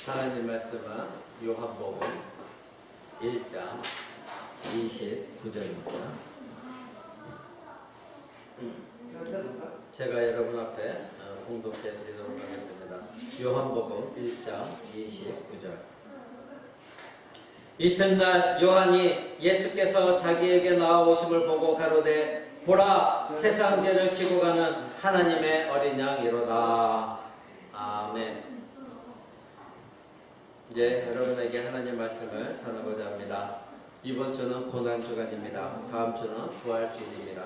하나님 말씀은 요한복음 1장 29절입니다. 제가 여러분 앞에 공독해 드리도록 하겠습니다. 요한복음 1장 29절. 이튿날 요한이 예수께서 자기에게 나아오심을 보고 가로되 보라, 세상 죄를 지고 가는 하나님의 어린 양이로다. 아멘. 이제 여러분에게 하나님 말씀을 전하고자 합니다. 이번 주는 고난주간입니다. 다음 주는 부활주일입니다.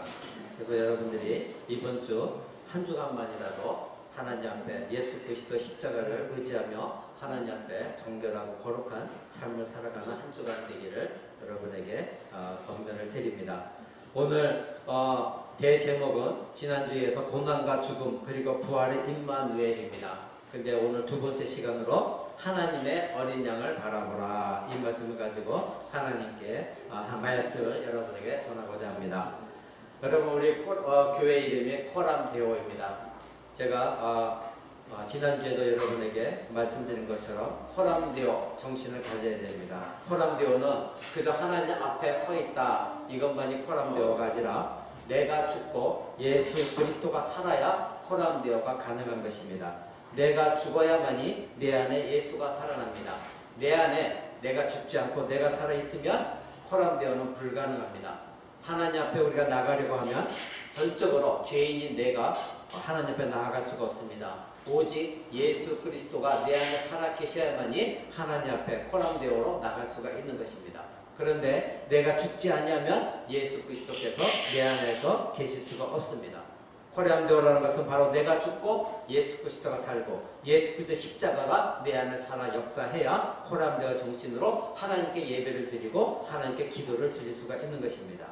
그래서 여러분들이 이번 주 한 주간만이라도 하나님 앞에 예수 그리스도 십자가를 의지하며 하나님 앞에 정결하고 거룩한 삶을 살아가는 한 주간 되기를 여러분에게 권면을 드립니다. 오늘 대제목은 지난주에서 고난과 죽음 그리고 부활의 임마누엘입니다. 근데 오늘 두 번째 시간으로 하나님의 어린 양을 바라보라, 이 말씀을 가지고 하나님께 말씀을 여러분에게 전하고자 합니다. 여러분, 우리 교회 이름이 코람데오입니다. 제가 지난주에도 여러분에게 말씀드린 것처럼 코람데오 정신을 가져야 됩니다. 코람데오는 그저 하나님 앞에 서 있다, 이것만이 코람데오가 아니라 내가 죽고 예수 그리스도가 살아야 코람데오가 가능한 것입니다. 내가 죽어야만이 내 안에 예수가 살아납니다. 내 안에 내가 죽지 않고 내가 살아있으면 코람데오는 불가능합니다. 하나님 앞에 우리가 나가려고 하면 전적으로 죄인인 내가 하나님 앞에 나아갈 수가 없습니다. 오직 예수 그리스도가 내 안에 살아 계셔야만이 하나님 앞에 코람데오로 나갈 수가 있는 것입니다. 그런데 내가 죽지 않으면 예수 그리스도께서 내 안에서 계실 수가 없습니다. 코람데오라는 것은 바로 내가 죽고 예수 그리스도가 살고 예수 그리스도 십자가가 내 안에 살아 역사해야 코람데오 정신으로 하나님께 예배를 드리고 하나님께 기도를 드릴 수가 있는 것입니다.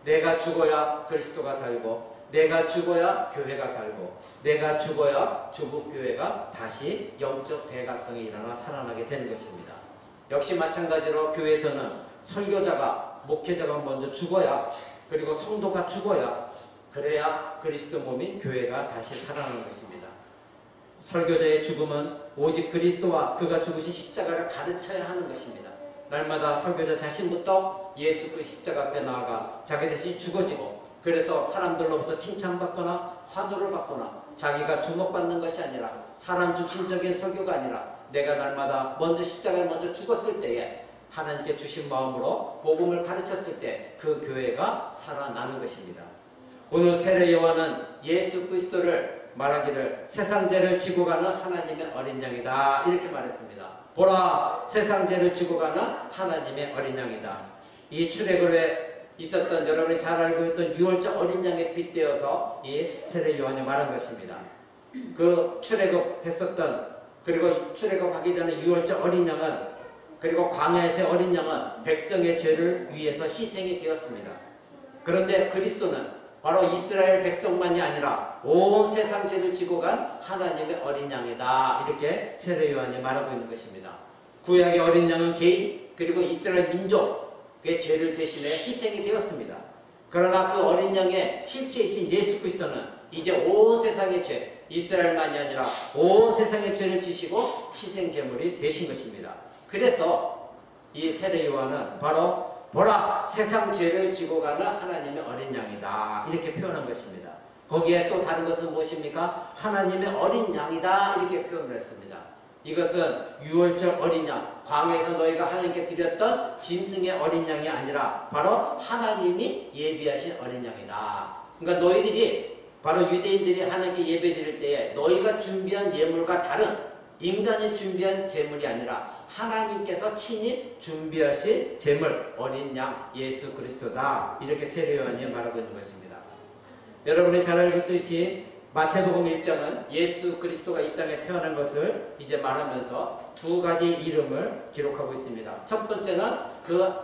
내가 죽어야 그리스도가 살고 내가 죽어야 교회가 살고 내가 죽어야 조국교회가 다시 영적 대각성이 일어나 살아나게 되는 것입니다. 역시 마찬가지로 교회에서는 설교자가 목회자가 먼저 죽어야, 그리고 성도가 죽어야, 그래야 그리스도 몸인 교회가 다시 살아나는 것입니다. 설교자의 죽음은 오직 그리스도와 그가 죽으신 십자가를 가르쳐야 하는 것입니다. 날마다 설교자 자신부터 예수 그 십자가 앞에 나아가 자기 자신이 죽어지고, 그래서 사람들로부터 칭찬받거나 환호를 받거나 자기가 주목받는 것이 아니라 사람 중심적인 설교가 아니라 내가 날마다 먼저 십자가에 먼저 죽었을 때에 하나님께 주신 마음으로 복음을 가르쳤을 때 그 교회가 살아나는 것입니다. 오늘 세례 요한은 예수 그리스도를 말하기를 세상 죄를 지고 가는 하나님의 어린 양이다, 이렇게 말했습니다. 보라, 세상 죄를 지고 가는 하나님의 어린 양이다. 이 출애굽에 있었던, 여러분이 잘 알고 있던 유월절 어린 양에 빗대어서 이 세례 요한이 말한 것입니다. 그 출애굽했었던, 그리고 출애굽하기 전에 유월절 어린 양은, 그리고 광야에서의 어린 양은 백성의 죄를 위해서 희생이 되었습니다. 그런데 그리스도는 바로 이스라엘 백성만이 아니라 온 세상 죄를 지고 간 하나님의 어린 양이다, 이렇게 세례 요한이 말하고 있는 것입니다. 구약의 어린 양은 개인 그리고 이스라엘 민족의 죄를 대신해 희생이 되었습니다. 그러나 그 어린 양의 실체이신 예수 그리스도는 이제 온 세상의 죄, 이스라엘만이 아니라 온 세상의 죄를 지시고 희생 제물이 되신 것입니다. 그래서 이 세례 요한은 바로 보라, 세상 죄를 지고 가는 하나님의 어린 양이다, 이렇게 표현한 것입니다. 거기에 또 다른 것은 무엇입니까? 하나님의 어린 양이다, 이렇게 표현을 했습니다. 이것은 유월절 어린 양, 광야에서 너희가 하나님께 드렸던 짐승의 어린 양이 아니라 바로 하나님이 예비하신 어린 양이다. 그러니까 너희들이, 바로 유대인들이 하나님께 예배 드릴 때에 너희가 준비한 예물과 다른 인간이 준비한 제물이 아니라 하나님께서 친히 준비하신 제물, 어린 양 예수 그리스도다, 이렇게 세례 요한이 말하고 있는 것입니다. 여러분이 잘 알고 있듯이 마태복음 1장은 예수 그리스도가 이 땅에 태어난 것을 이제 말하면서 두 가지 이름을 기록하고 있습니다. 첫 번째는 그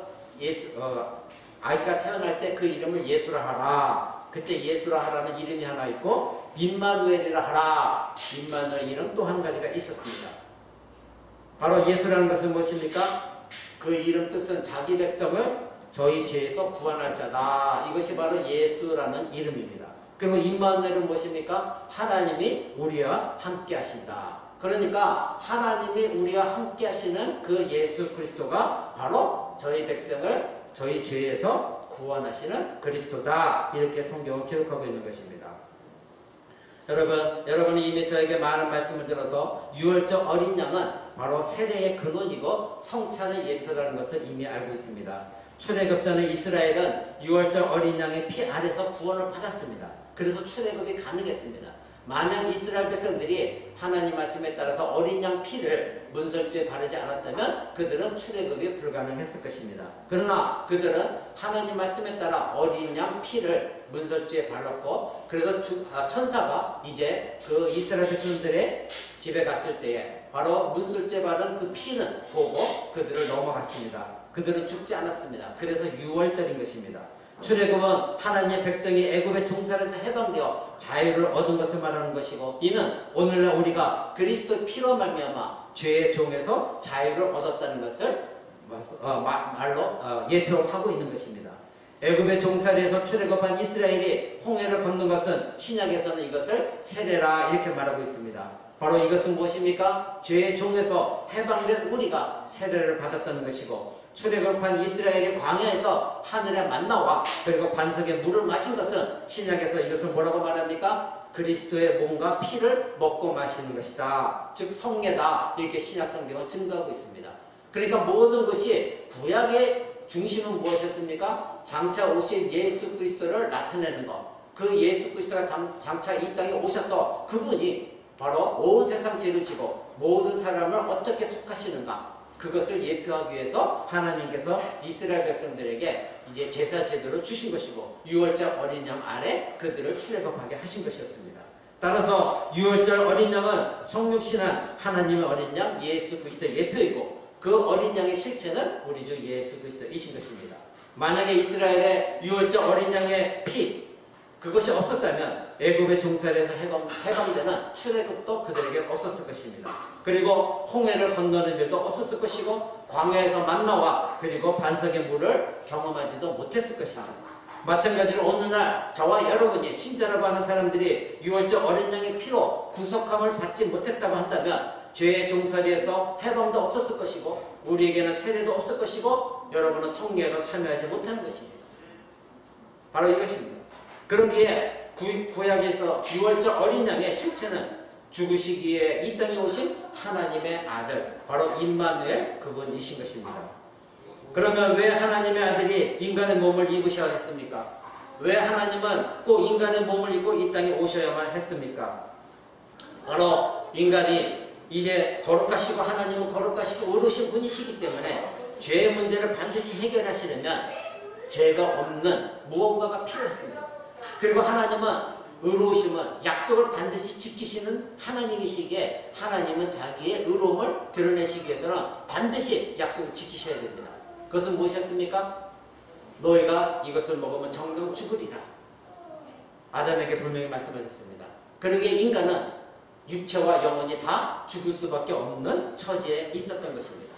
아기가 태어날 때 그 이름을 예수라 하라. 그때 예수라 하라는 이름이 하나 있고 임마누엘이라 하라, 임마누엘 이름 또 한 가지가 있었습니다. 바로 예수라는 것은 무엇입니까? 그 이름 뜻은 자기 백성을 저희 죄에서 구원할 자다, 이것이 바로 예수라는 이름입니다. 그리고 임마누엘은 무엇입니까? 하나님이 우리와 함께 하신다. 그러니까 하나님이 우리와 함께 하시는 그 예수 그리스도가 바로 저희 백성을 저희 죄에서 구원하시는 그리스도다. 이렇게 성경은 기록하고 있는 것입니다. 여러분이 이미 저에게 많은 말씀을 들어서 유월절 어린 양은 바로 세례의 근원이고 성찬의 예표라는 것을 이미 알고 있습니다. 출애굽 전에 이스라엘은 유월절 어린 양의 피 아래서 구원을 받았습니다. 그래서 출애굽이 가능했습니다. 만약 이스라엘 백성들이 하나님 말씀에 따라서 어린 양 피를 문설주에 바르지 않았다면 그들은 출애굽이 불가능했을 것입니다. 그러나 그들은 하나님 말씀에 따라 어린 양 피를 문설주에 발랐고, 그래서 천사가 이제 그 이스라엘 백성들의 집에 갔을 때에 바로 문설주에 바른 그 피는 보고 그들을 넘어갔습니다. 그들은 죽지 않았습니다. 그래서 유월절인 것입니다. 출애굽은 하나님의 백성이 애굽의 종살에서 해방되어 자유를 얻은 것을 말하는 것이고, 이는 오늘날 우리가 그리스도의 피로 말미암아 죄의 종에서 자유를 얻었다는 것을 말로 예표하고 있는 것입니다. 애굽의 종살이에서 출애굽한 이스라엘이 홍해를 건넌 것은 신약에서는 이것을 세례라 이렇게 말하고 있습니다. 바로 이것은 무엇입니까? 죄의 종에서 해방된 우리가 세례를 받았다는 것이고, 출애굽한 이스라엘이 광야에서 하늘의 만나와 그리고 반석의 물을 마신 것은 신약에서 이것을 뭐라고 말합니까? 그리스도의 몸과 피를 먹고 마시는 것이다. 즉 성례다. 이렇게 신약 성경은 증거하고 있습니다. 그러니까 모든 것이 구약의 중심은 무엇이었습니까? 장차 오신 예수 그리스도를 나타내는 것. 그 예수 그리스도가 장차 이 땅에 오셔서 그분이 바로 온 세상 죄를 지고 모든 사람을 어떻게 속하시는가, 그것을 예표하기 위해서 하나님께서 이스라엘 백성들에게 이제 제사 제도를 주신 것이고, 유월절 어린 양 아래 그들을 출애굽하게 하신 것이었습니다. 따라서 유월절 어린 양은 성육신한 하나님의 어린 양 예수 그리스도의 예표이고, 그 어린 양의 실체는 우리 주 예수 그리스도이신 것입니다. 만약에 이스라엘의 유월절 어린 양의 피, 그것이 없었다면 애굽의 종살에서 해방되는 출애굽도 그들에게 없었을 것입니다. 그리고 홍해를 건너는 일도 없었을 것이고, 광야에서 만나와 그리고 반석의 물을 경험하지도 못했을 것입니다. 마찬가지로 오늘날 저와 여러분이 신자라고 하는 사람들이 유월절 어린 양의 피로 구속함을 받지 못했다고 한다면 죄의 종살이에서 해방도 없었을 것이고, 우리에게는 세례도 없을 것이고, 여러분은 성례에도 참여하지 못하는 것입니다. 바로 이것입니다. 그러기에 구약에서 유월절 어린 양의 실체는 죽으시기에 이 땅에 오신 하나님의 아들, 바로 임마누엘 그분이신 것입니다. 그러면 왜 하나님의 아들이 인간의 몸을 입으셔야 했습니까? 왜 하나님은 꼭 인간의 몸을 입고 이 땅에 오셔야만 했습니까? 바로 인간이 이제 거룩하시고 하나님은 거룩하시고 의로우신 분이시기 때문에 죄의 문제를 반드시 해결하시려면 죄가 없는 무언가가 필요했습니다. 그리고 하나님은 의로우심은 약속을 반드시 지키시는 하나님이시기에 하나님은 자기의 의로움을 드러내시기 위해서는 반드시 약속을 지키셔야 됩니다. 그것은 무엇이었습니까? 너희가 이것을 먹으면 정령 죽으리라. 아담에게 분명히 말씀하셨습니다. 그러기에 인간은 육체와 영혼이 다 죽을 수밖에 없는 처지에 있었던 것입니다.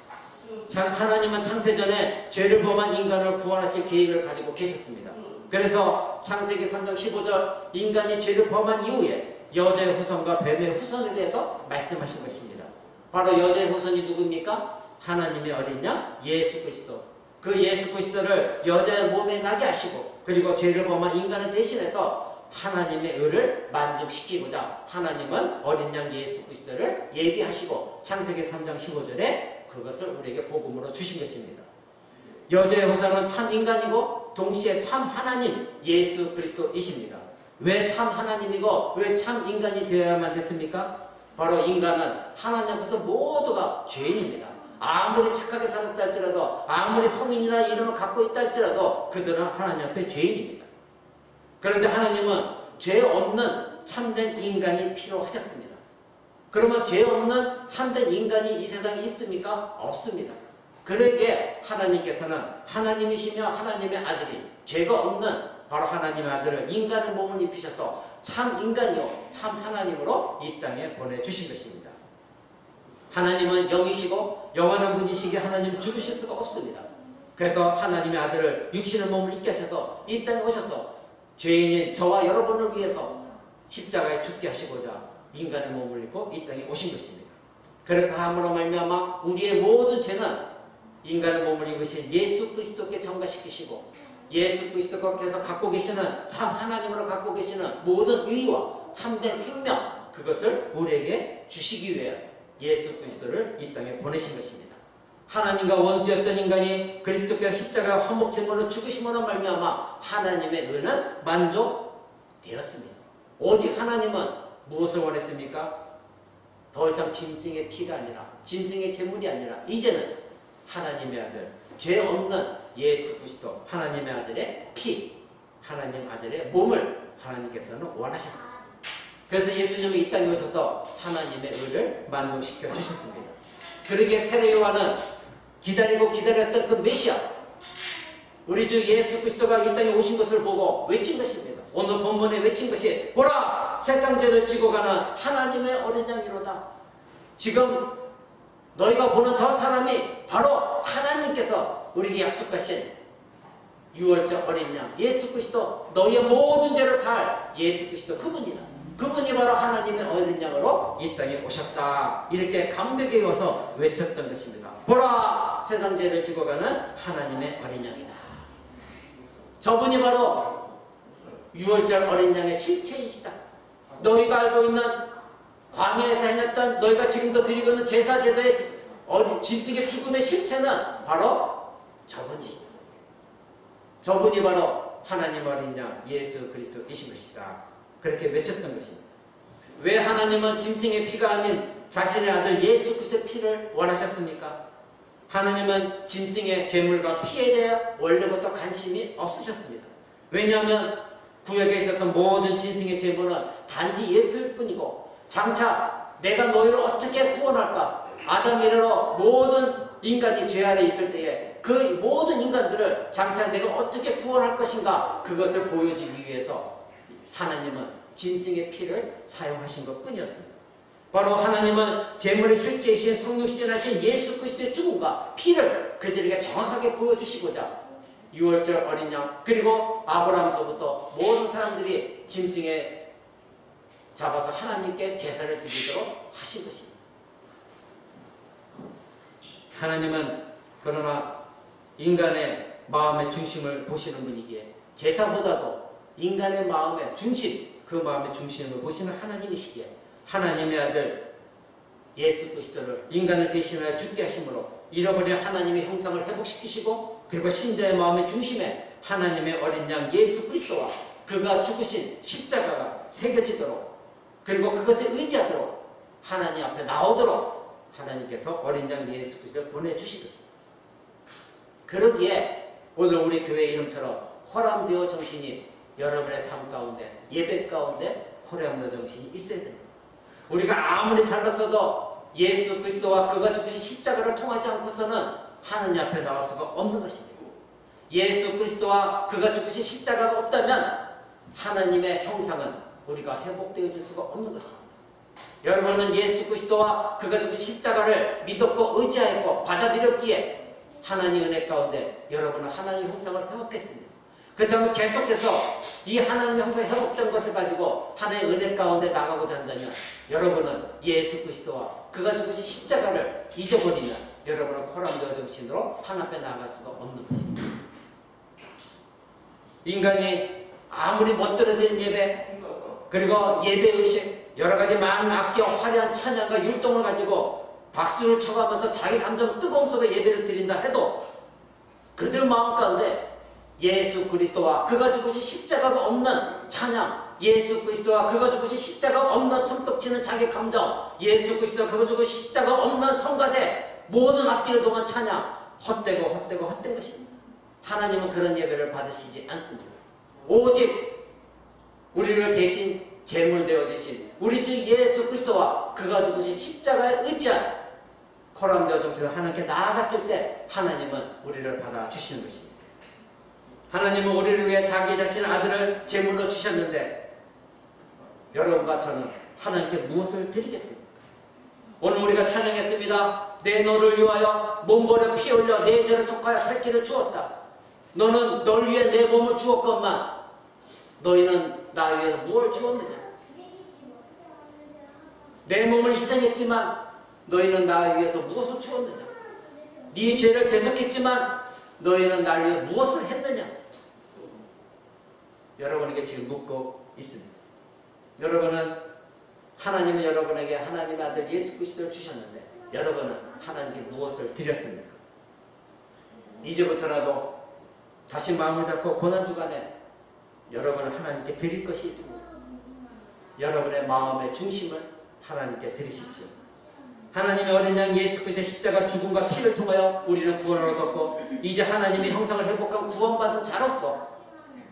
하나님은 창세전에 죄를 범한 인간을 구원하실 계획을 가지고 계셨습니다. 그래서 창세기 3장 15절 인간이 죄를 범한 이후에 여자의 후손과 뱀의 후손에 대해서 말씀하신 것입니다. 바로 여자의 후손이 누굽니까? 하나님의 어린 양 예수 그리스도. 그 예수 그리스도를 여자의 몸에 나게 하시고, 그리고 죄를 범한 인간을 대신해서 하나님의 의를 만족시키고자 하나님은 어린 양 예수 그리스도를 예비하시고 창세기 3장 15절에 그것을 우리에게 복음으로 주신 것입니다. 여자의 후손은 참 인간이고 동시에 참 하나님 예수 그리스도이십니다. 왜 참 하나님이고 왜 참 인간이 되어야만 됐습니까? 바로 인간은 하나님 앞에서 모두가 죄인입니다. 아무리 착하게 살았다 할지라도, 아무리 성인이나 이름을 갖고 있다 할지라도 그들은 하나님 앞에 죄인입니다. 그런데 하나님은 죄 없는 참된 인간이 필요하셨습니다. 그러면 죄 없는 참된 인간이 이 세상에 있습니까? 없습니다. 그러기에 하나님께서는 하나님이시며 하나님의 아들이 죄가 없는 바로 하나님의 아들을 인간의 몸을 입히셔서 참 인간이요 참 하나님으로 이 땅에 보내주신 것입니다. 하나님은 영이시고 영원한 분이시기에 하나님은 죽으실 수가 없습니다. 그래서 하나님의 아들을 육신의 몸을 입게 하셔서 이 땅에 오셔서 죄인인 저와 여러분을 위해서 십자가에 죽게 하시고자 인간의 몸을 입고 이 땅에 오신 것입니다. 그렇게 함으로 말미암아 우리의 모든 죄는 인간의 몸을 입으신 예수 그리스도께 전가시키시고 예수 그리스도께서 갖고 계시는 참 하나님으로 갖고 계시는 모든 의와 참된 생명 그것을 우리에게 주시기 위해 예수 그리스도를 이 땅에 보내신 것입니다. 하나님과 원수였던 인간이 그리스도께서 십자가 화목 제물로 죽으심으로 말미암아 하나님의 은은 만족되었습니다. 오직 하나님은 무엇을 원했습니까? 더 이상 짐승의 피가 아니라 짐승의 제물이 아니라 이제는 하나님의 아들 죄 없는 예수 그리스도 하나님의 아들의 피 하나님 아들의 몸을 하나님께서는 원하셨습니다. 그래서 예수님이 이 땅에 오셔서 하나님의 의를 만족시켜 주셨습니다. 그러기에 세례 요한은 기다리고 기다렸던 그 메시아 우리 주 예수 그리스도가 이 땅에 오신 것을 보고 외친 것입니다. 오늘 본문에 외친 것이 보라 세상 죄를 지고 가는 하나님의 어린 양이로다. 지금 너희가 보는 저 사람이 바로 하나님께서 우리에게 약속하신 유월절 어린 양 예수 그리스도 너희의 모든 죄를 사할 예수 그리스도 그분이다. 그분이 바로 하나님의 어린 양으로 이 땅에 오셨다. 이렇게 감격에 와서 외쳤던 것입니다. 보라 세상 죄를 지고 가는 하나님의 어린 양이다. 저분이 바로 유월절 어린 양의 실체이시다. 너희가 알고 있는 광야에서 행했던 너희가 지금도 드리고 있는 제사제도의 짐승의 죽음의 실체는 바로 저분이시다. 저분이 바로 하나님 어린 양 예수 그리스도이신 것이다. 그렇게 외쳤던 것입니다. 왜 하나님은 짐승의 피가 아닌 자신의 아들 예수 그리스도의 피를 원하셨습니까? 하나님은 짐승의 제물과 피에 대해 원래부터 관심이 없으셨습니다. 왜냐하면 구약에 있었던 모든 짐승의 제물은 단지 예표일 뿐이고 장차 내가 너희를 어떻게 구원할까? 아담 이래로 모든 인간이 죄 아래 있을 때에 그 모든 인간들을 장차 내가 어떻게 구원할 것인가 그것을 보여주기 위해서 하나님은 짐승의 피를 사용하신 것 뿐이었습니다. 바로 하나님은 제물의 실제이신 성육신하신 예수 그리스도의 죽음과 피를 그들에게 정확하게 보여주시고자 유월절 어린 양 그리고 아브라함서부터 모든 사람들이 짐승에 잡아서 하나님께 제사를 드리도록 하신 것입니다. 하나님은 그러나 인간의 마음의 중심을 보시는 분이기에 제사보다도 인간의 마음의 중심 그 마음의 중심을 보시는 하나님이시기에 하나님의 아들 예수 그리스도를 인간을 대신하여 죽게 하심으로 잃어버린 하나님의 형상을 회복시키시고 그리고 신자의 마음의 중심에 하나님의 어린 양 예수 그리스도와 그가 죽으신 십자가가 새겨지도록 그리고 그것에 의지하도록 하나님 앞에 나오도록 하나님께서 어린 양 예수 그리스도를 보내주신 것입니다. 그러기에 오늘 우리 교회 이름처럼 호람되어 정신이 여러분의 삶 가운데 예배 가운데 호람되어 정신이 있어야 됩니다. 우리가 아무리 잘났어도 예수 그리스도와 그가 죽으신 십자가를 통하지 않고서는 하느님 앞에 나올 수가 없는 것입니다. 예수 그리스도와 그가 죽으신 십자가가 없다면 하나님의 형상은 우리가 회복되어 줄 수가 없는 것입니다. 여러분은 예수 그리스도와 그가 죽은 십자가를 믿었고 의지하였고 받아들였기에 하나님 은혜 가운데 여러분은 하나님의 형상을 회복했습니다. 그렇다면 계속해서 이 하나님의 형상이 회복된 것을 가지고 하나님의 은혜 가운데 나가고자 한다면 여러분은 예수 그리스도와 그가 죽으신 십자가를 잊어버리면 여러분은 코람되어 정신으로 하나님 앞에 나아갈 수가 없는 것입니다. 인간이 아무리 멋들어진 예배 그리고 예배의식 여러가지 많은 악기와 화려한 찬양과 율동을 가지고 박수를 쳐가면서 자기 감정 뜨거움 속에 예배를 드린다 해도 그들 마음 가운데 예수 그리스도와 그가 죽으신 십자가가 없는 찬양 예수 그리스도와 그가 죽으신 십자가가 없는 손뼉치는 자기 감정 예수 그리스도와 그가 죽으신 십자가가 없는 성가대 모든 악기를 동한 찬양 헛된 것입니다. 하나님은 그런 예배를 받으시지 않습니다. 오직 우리를 대신 제물 되어주신 우리 주 예수 그리스도와 그가 죽으신 십자가에 의지한 코람되어 정신을 하나님께 나아갔을 때 하나님은 우리를 받아주시는 것입니다. 하나님은 우리를 위해 자기 자신의 아들을 제물로 주셨는데 여러분과 저는 하나님께 무엇을 드리겠습니까? 오늘 우리가 찬양했습니다. 내 너를 위하여 몸버려 피 흘려 내 죄를 속하여 살 길을 주었다. 너는 널 위해 내 몸을 주었건만 너희는 나 위해서 무엇을 주었느냐? 내 몸을 희생했지만 너희는 나 위해서 무엇을 주었느냐? 네 죄를 대속했지만 너희는 날 위해 무엇을 했느냐? 여러분에게 지금 묻고 있습니다. 여러분은 하나님은 여러분에게 하나님의 아들 예수 그리스도를 주셨는데 여러분은 하나님께 무엇을 드렸습니까? 이제부터라도 다시 마음을 잡고 고난주간에 여러분은 하나님께 드릴 것이 있습니다. 여러분의 마음의 중심을 하나님께 드리십시오. 하나님의 어린 양 예수 그리스도의 십자가 죽음과 피를 통하여 우리는 구원을 얻었고 이제 하나님의 형상을 회복한 구원받은 자로서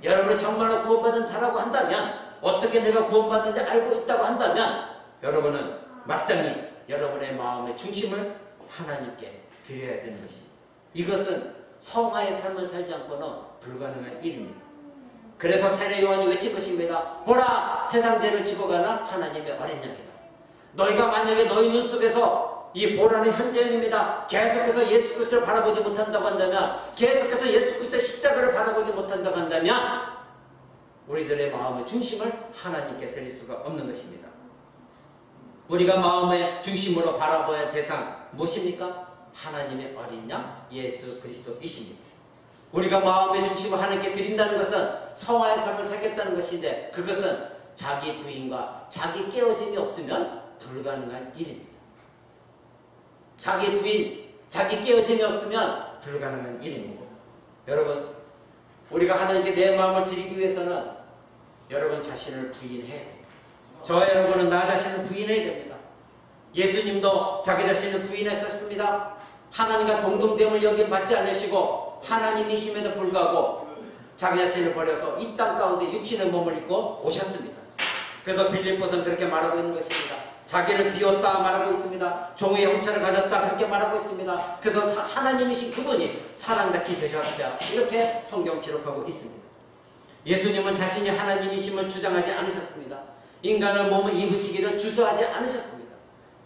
여러분이 정말로 구원받은 자라고 한다면 어떻게 내가 구원받는지 알고 있다고 한다면 여러분은 마땅히 여러분의 마음의 중심을 하나님께 드려야 되는 것입니다. 이것은 성화의 삶을 살지 않고는 불가능한 일입니다. 그래서 세례 요한이 외친 것입니다. 보라, 세상 죄를 지고 가는 하나님의 어린 양이다. 너희가 만약에 너희 눈 속에서 이 보라는 현재형입니다. 계속해서 예수 그리스도를 바라보지 못한다고 한다면, 계속해서 예수 그리스도의 십자가를 바라보지 못한다고 한다면 우리들의 마음의 중심을 하나님께 드릴 수가 없는 것입니다. 우리가 마음의 중심으로 바라봐야 할 대상 무엇입니까? 하나님의 어린 양 예수 그리스도이십니다. 우리가 마음의 중심을 하나님께 드린다는 것은 성화의 삶을 살겠다는 것인데 그것은 자기 부인과 자기 깨어짐이 없으면 불가능한 일입니다. 자기 부인, 자기 깨어짐이 없으면 불가능한 일입니다. 여러분, 우리가 하나님께 내 마음을 드리기 위해서는 여러분 자신을 부인해야 됩니다. 저와 여러분은 나 자신을 부인해야 됩니다. 예수님도 자기 자신을 부인했었습니다. 하나님과 동등됨을 여기에 받지 않으시고 하나님이심에도 불구하고 자기 자신을 버려서 이 땅 가운데 육신의 몸을 입고 오셨습니다. 그래서 빌립보서는 그렇게 말하고 있는 것입니다. 자기를 비웠다 말하고 있습니다. 종의 형체를 가졌다 그렇게 말하고 있습니다. 그래서 하나님이신 그분이 사람같이 되셨다 이렇게 성경 기록하고 있습니다. 예수님은 자신이 하나님이심을 주장하지 않으셨습니다. 인간의 몸을 입으시기를 주저하지 않으셨습니다.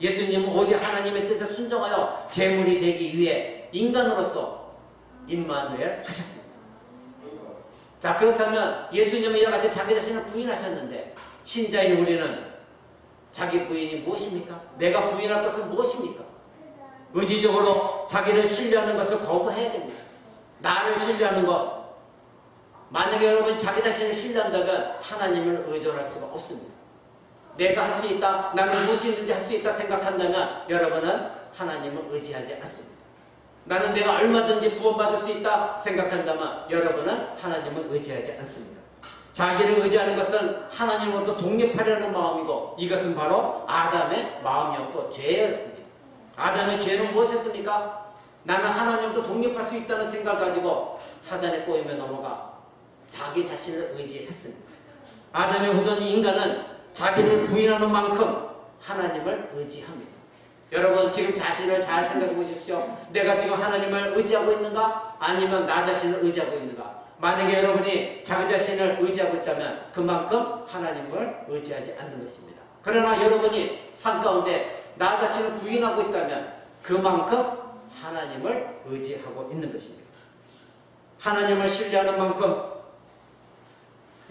예수님은 오직 하나님의 뜻에 순종하여 제물이 되기 위해 인간으로서 임마누엘 하셨습니다. 자, 그렇다면 예수님은 이와 같이 자기 자신을 부인하셨는데 신자인 우리는 자기 부인이 무엇입니까? 내가 부인할 것은 무엇입니까? 의지적으로 자기를 신뢰하는 것을 거부해야 됩니다. 나를 신뢰하는 것. 만약에 여러분 자기 자신을 신뢰한다면 하나님을 의존할 수가 없습니다. 내가 할 수 있다, 나는 무엇이든지 할 수 있다 생각한다면 여러분은 하나님을 의지하지 않습니다. 나는 내가 얼마든지 구원받을 수 있다 생각한다면 여러분은 하나님을 의지하지 않습니다. 자기를 의지하는 것은 하나님으로부터 독립하려는 마음이고 이것은 바로 아담의 마음이었고 죄였습니다. 아담의 죄는 무엇이었습니까? 나는 하나님으로부터 독립할 수 있다는 생각을 가지고 사단의 꼬임에 넘어가 자기 자신을 의지했습니다. 아담의 후손인 인간은 자기를 부인하는 만큼 하나님을 의지합니다. 여러분 지금 자신을 잘 생각해 보십시오. 내가 지금 하나님을 의지하고 있는가? 아니면 나 자신을 의지하고 있는가? 만약에 여러분이 자기 자신을 의지하고 있다면 그만큼 하나님을 의지하지 않는 것입니다. 그러나 여러분이 삶 가운데 나 자신을 부인하고 있다면 그만큼 하나님을 의지하고 있는 것입니다. 하나님을 신뢰하는 만큼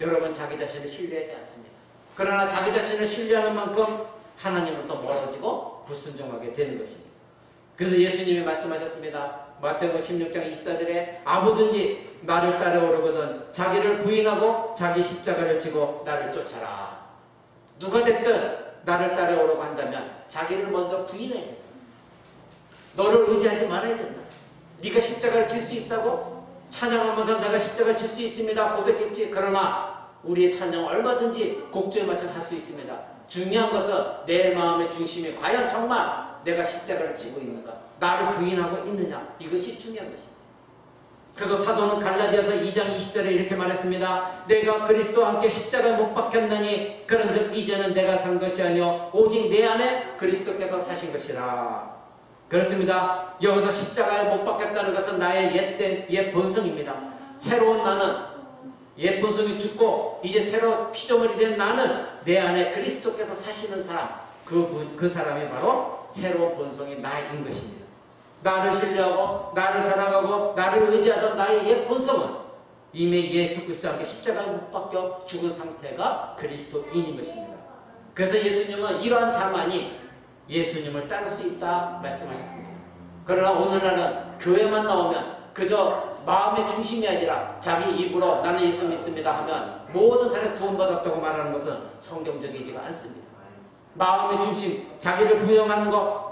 여러분 자기 자신을 신뢰하지 않습니다. 그러나 자기 자신을 신뢰하는 만큼 하나님으로부터 멀어지고 불순종하게 되는 것입니다. 그래서 예수님이 말씀하셨습니다. 마태복음 16장 24절에 아무든지 나를 따라오려거든 자기를 부인하고 자기 십자가를 지고 나를 쫓아라. 누가 됐든 나를 따라오려고 한다면 자기를 먼저 부인해야 된다. 너를 의지하지 말아야 된다. 네가 십자가를 질 수 있다고? 찬양하면서 내가 십자가를 질 수 있습니다 고백했지. 그러나 우리의 찬양은 얼마든지 곡조에 맞춰서 할 수 있습니다. 중요한 것은 내 마음의 중심이 과연 정말 내가 십자가를 지고 있는가? 나를 부인하고 있느냐? 이것이 중요한 것입니다. 그래서 사도는 갈라디아서 2장 20절에 이렇게 말했습니다. 내가 그리스도와 함께 십자가에 못 박혔나니 그런즉 이제는 내가 산 것이 아니요 오직 내 안에 그리스도께서 사신 것이라. 그렇습니다. 여기서 십자가에 못 박혔다는 것은 나의 옛 본성입니다. 새로운 나는 옛 본성이 죽고 이제 새로 피조물이 된 나는 내 안에 그리스도께서 사시는 사람, 그 사람이 바로 새로운 본성이 나인 것입니다. 나를 신뢰하고 나를 사랑하고 나를 의지하던 나의 옛 본성은 이미 예수 그리스도와 함께 십자가에 못 박혀 죽은 상태가 그리스도인인 것입니다. 그래서 예수님은 이러한 자만이 예수님을 따를 수 있다 말씀하셨습니다. 그러나 오늘날은 교회만 나오면 그저 마음의 중심이 아니라 자기 입으로 나는 예수 믿습니다 하면 모든 사람이 구원받았다고 말하는 것은 성경적이지가 않습니다. 마음의 중심, 자기를 부정하는 것,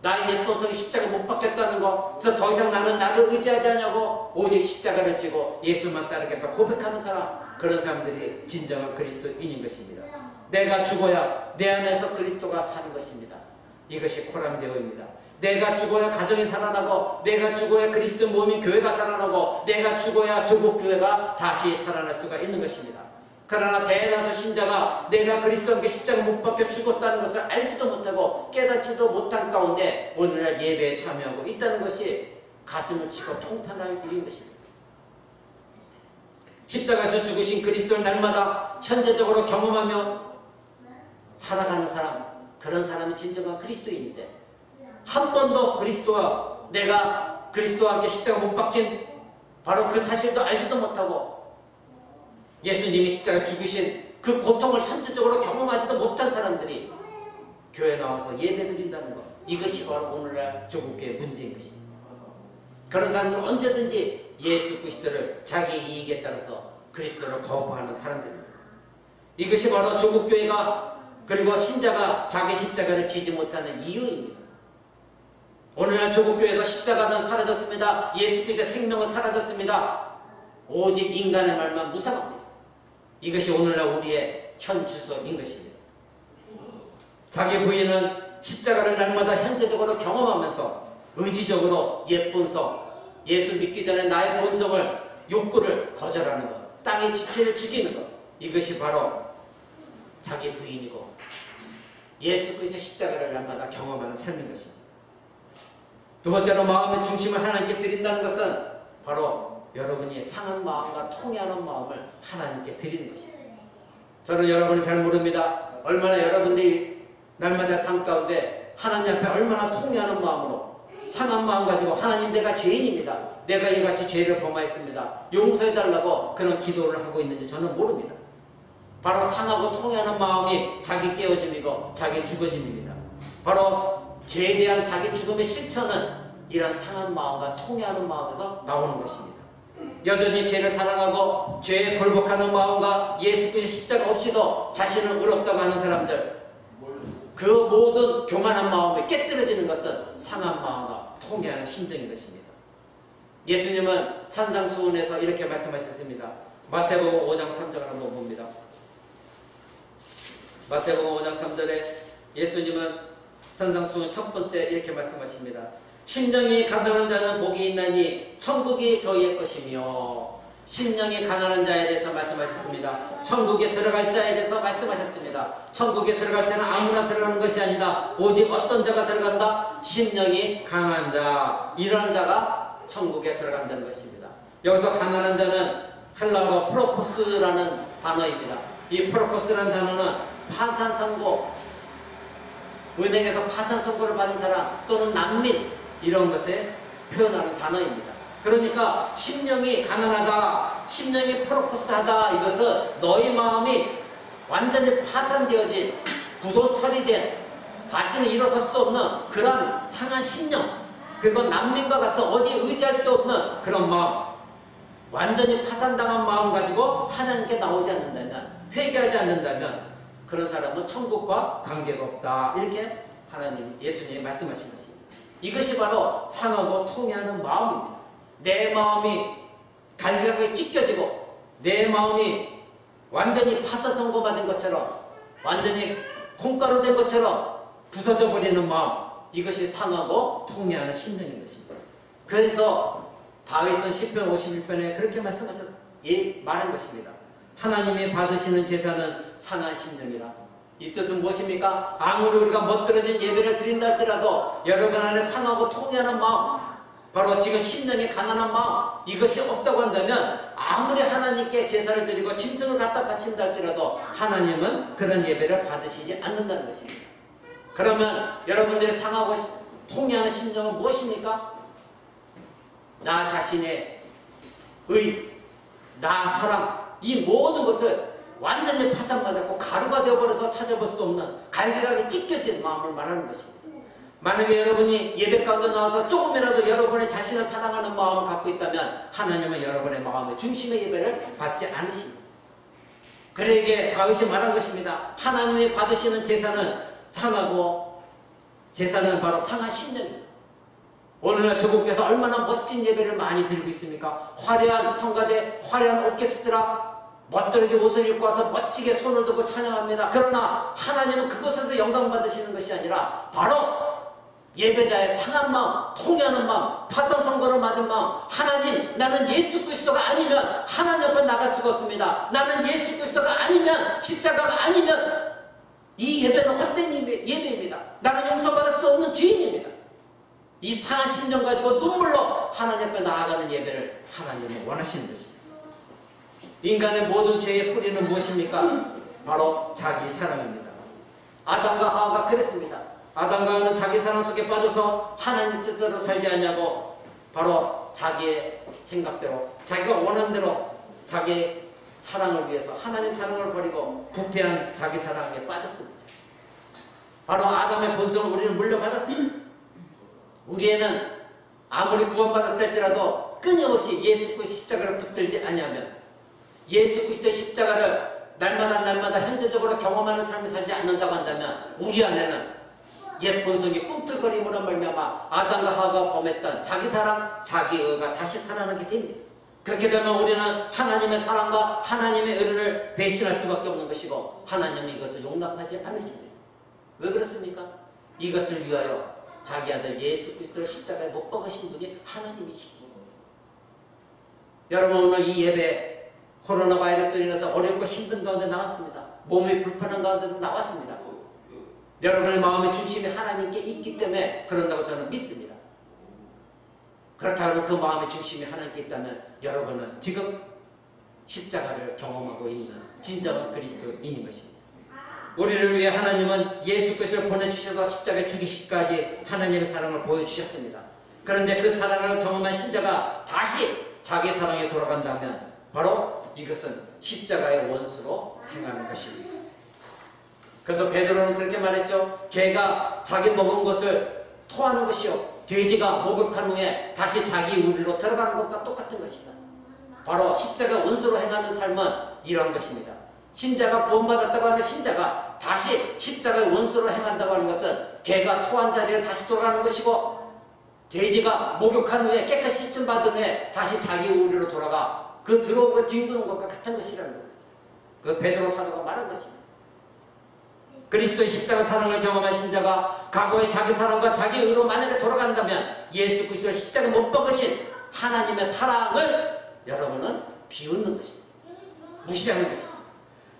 나의 예뻐서 십자가 못 박겠다는 것, 그래서 더 이상 나는 나를 의지하지 않냐고 오직 십자가를 지고 예수만 따르겠다 고백하는 사람, 그런 사람들이 진정한 그리스도인인 것입니다. 내가 죽어야 내 안에서 그리스도가 사는 것입니다. 이것이 코람데오입니다. 내가 죽어야 가정이 살아나고, 내가 죽어야 그리스도 모임인 교회가 살아나고, 내가 죽어야 조국교회가 다시 살아날 수가 있는 것입니다. 그러나 대다수 신자가 내가 그리스도와 함께 십자가 못 박혀 죽었다는 것을 알지도 못하고 깨닫지도 못한 가운데 오늘날 예배에 참여하고 있다는 것이 가슴을 치고 통탄할 일인 것입니다. 십자가에서 죽으신 그리스도를 날마다 현재적으로 경험하며 살아가는 사람, 그런 사람이 진정한 그리스도인인데 한 번도 그리스도와 내가 그리스도와 함께 십자가 못 박힌 바로 그 사실도 알지도 못하고 예수님이 십자가 죽으신 그 고통을 현재적으로 경험하지도 못한 사람들이 교회에 나와서 예배드린다는 것, 이것이 바로 오늘날 조국교회의 문제인 것입니다. 그런 사람들은 언제든지 예수 그리스도를 자기 이익에 따라서 그리스도를 거부하는 사람들입니다. 이것이 바로 조국교회가 그리고 신자가 자기 십자가를 지지 못하는 이유입니다. 오늘날 조국교회에서 십자가는 사라졌습니다. 예수 그리스도의 생명은 사라졌습니다. 오직 인간의 말만 무상합니다. 이것이 오늘날 우리의 현 주소인 것입니다. 자기 부인은 십자가를 날마다 현재적으로 경험하면서 의지적으로 옛 본성, 예수 믿기 전에 나의 본성을, 욕구를 거절하는 것, 땅의 지체를 죽이는 것, 이것이 바로 자기 부인이고 예수 그리스도의 십자가를 날마다 경험하는 삶인 것입니다. 두 번째로 마음의 중심을 하나님께 드린다는 것은 바로 여러분이 상한 마음과 통해하는 마음을 하나님께 드리는 것입니다. 저는 여러분이 잘 모릅니다. 얼마나 여러분들이 날마다 삶 가운데 하나님 앞에 얼마나 통해하는 마음으로 상한 마음 가지고 하나님 내가 죄인입니다. 내가 이같이 죄를 범하였습니다. 용서해달라고 그런 기도를 하고 있는지 저는 모릅니다. 바로 상하고 통해하는 마음이 자기 깨어짐이고 자기 죽어짐입니다. 바로 죄에 대한 자기 죽음의 실천은 이런 상한 마음과 통해하는 마음에서 나오는 것입니다. 여전히 죄를 사랑하고 죄에 굴복하는 마음과 예수 그리스도의 십자가 없이도 자신을 의롭다고 하는 사람들, 그 모든 교만한 마음이 깨뜨려지는 것은 상한 마음과 통해하는 심정인 것입니다. 예수님은 산상수훈에서 이렇게 말씀하셨습니다. 마태복음 5장 3절을 한번 봅니다. 마태복음 5장 3절에 예수님은 산상수훈 첫 번째 이렇게 말씀하십니다. 심령이 가난한 자는 복이 있나니 천국이 저희의 것이며, 심령이 가난한 자에 대해서 말씀하셨습니다. 천국에 들어갈 자에 대해서 말씀하셨습니다. 천국에 들어갈 자는 아무나 들어가는 것이 아니다. 오직 어떤 자가 들어간다? 심령이 가난한 자, 이러한 자가 천국에 들어간다는 것입니다. 여기서 가난한 자는 헬라어로 프로코스라는 단어입니다. 이 프로코스라는 단어는 파산 선고, 은행에서 파산 선고를 받은 사람 또는 난민, 이런 것에 표현하는 단어입니다. 그러니까 심령이 가난하다, 심령이 프로코스하다, 이것은 너희 마음이 완전히 파산되어진, 부도 처리된, 다시는 일어설 수 없는 그런 상한 심령, 그리고 난민과 같은 어디 의지할 데 없는 그런 마음, 완전히 파산당한 마음 가지고 하나님께 나오지 않는다면, 회개하지 않는다면 그런 사람은 천국과 관계가 없다. 이렇게 하나님, 예수님이 말씀하신 것입니다. 이것이 바로 상하고 통해하는 마음입니다. 내 마음이 갈갈하게 찢겨지고 내 마음이 완전히 파산 선고 맞은 것처럼, 완전히 콩가루 된 것처럼 부서져 버리는 마음, 이것이 상하고 통해하는 심령인 것입니다. 그래서 다윗은 시편 51편에 그렇게 말씀하셔서 말한 것입니다. 하나님이 받으시는 제사는 상한 심령이라. 이 뜻은 무엇입니까? 아무리 우리가 멋들어진 예배를 드린다 할지라도 여러분 안에 상하고 통해하는 마음, 바로 지금 심령이 가난한 마음, 이것이 없다고 한다면 아무리 하나님께 제사를 드리고 짐승을 갖다 바친다 할지라도 하나님은 그런 예배를 받으시지 않는다는 것입니다. 그러면 여러분들의 상하고 통해하는 심령은 무엇입니까? 나 자신의 의, 나 사랑, 이 모든 것을 완전히 파산맞았고 가루가 되어버려서 찾아볼 수 없는 갈기갈기 찢겨진 마음을 말하는 것입니다. 만약에 여러분이 예배 가운데 나와서 조금이라도 여러분의 자신을 사랑하는 마음을 갖고 있다면 하나님은 여러분의 마음의 중심의 예배를 받지 않으십니다. 그에게 다윗이 말한 것입니다. 하나님이 받으시는 제사는 상하고 제사는 바로 상한 심령입니다. 오늘날 조국에서 얼마나 멋진 예배를 많이 드리고 있습니까? 화려한 성가대, 화려한 오케스트라, 멋들어진 옷을 입고 와서 멋지게 손을 들고 찬양합니다. 그러나 하나님은 그곳에서 영광 받으시는 것이 아니라 바로 예배자의 상한 마음, 통해하는 마음, 파산 선고를 맞은 마음. 하나님, 나는 예수 그리스도가 아니면 하나님 앞에 나갈 수가 없습니다. 나는 예수 그리스도가 아니면, 십자가가 아니면 이 예배는 헛된 예배입니다. 나는 용서받을 수 없는 죄인입니다. 이 상한 심정 가지고 눈물로 하나님 앞에 나아가는 예배를 하나님은 원하시는 것입니다. 인간의 모든 죄의 뿌리는 무엇입니까? 바로 자기 사랑입니다. 아담과 하와가 그랬습니다. 아담과 하와는 자기 사랑 속에 빠져서 하나님 뜻대로 살지 않냐고 바로 자기의 생각대로, 자기가 원하는 대로 자기의 사랑을 위해서 하나님 사랑을 버리고 부패한 자기 사랑에 빠졌습니다. 바로 아담의 본성을 우리는 물려받았습니다. 우리에는 아무리 구원받았다 할지라도 끊임없이 예수 그리스도 십자가를 붙들지 아니하면, 예수 그리스도의 십자가를 날마다 현재적으로 경험하는 삶을 살지 않는다고 한다면 우리 안에는 옛 본성이 꿈틀거림으로 말미암아 아담과 하와가 범했던 자기 사랑, 자기 의가 다시 살아나게 됩니다. 그렇게 되면 우리는 하나님의 사랑과 하나님의 의를 배신할 수밖에 없는 것이고 하나님은 이것을 용납하지 않으십니다. 왜 그렇습니까? 이것을 위하여 자기 아들 예수 그리스도를 십자가에 못 박으신 분이 하나님이시고, 여러분 오늘 이 예배 코로나 바이러스로 인해서 어렵고 힘든 가운데 나왔습니다. 몸이 불편한 가운데도 나왔습니다. 여러분의 마음의 중심이 하나님께 있기 때문에 그런다고 저는 믿습니다. 그렇다고 그 마음의 중심이 하나님께 있다면 여러분은 지금 십자가를 경험하고 있는 진정한 그리스도인인 것입니다. 우리를 위해 하나님은 예수 그리스도를 보내주셔서 십자가에 죽이시기까지 하나님의 사랑을 보여주셨습니다. 그런데 그 사랑을 경험한 신자가 다시 자기 사랑에 돌아간다면 바로 이것은 십자가의 원수로 행하는 것입니다. 그래서 베드로는 그렇게 말했죠. 개가 자기 먹은 것을 토하는 것이요, 돼지가 목욕한 후에 다시 자기 우리로 들어가는 것과 똑같은 것이다. 바로 십자가 원수로 행하는 삶은 이러한 것입니다. 신자가 구원받았다고 하는 신자가 다시 십자가의 원수로 행한다고 하는 것은 개가 토한 자리에 다시 돌아가는 것이고, 돼지가 목욕한 후에 깨끗이 씻음 받은 후에 다시 자기 우리로 돌아가 그 들어온 거 뒤우는 것과 같은 것이라는 겁니다. 그 베드로 사도가 말한 것입니다. 그리스도의 십자가 사랑을 경험한 신자가 과거의 자기 사랑과 자기 의로 만약에 돌아간다면 예수 그리스도의 십자가 못 박으신 하나님의 사랑을 여러분은 비웃는 것입니다. 무시하는 것입니다.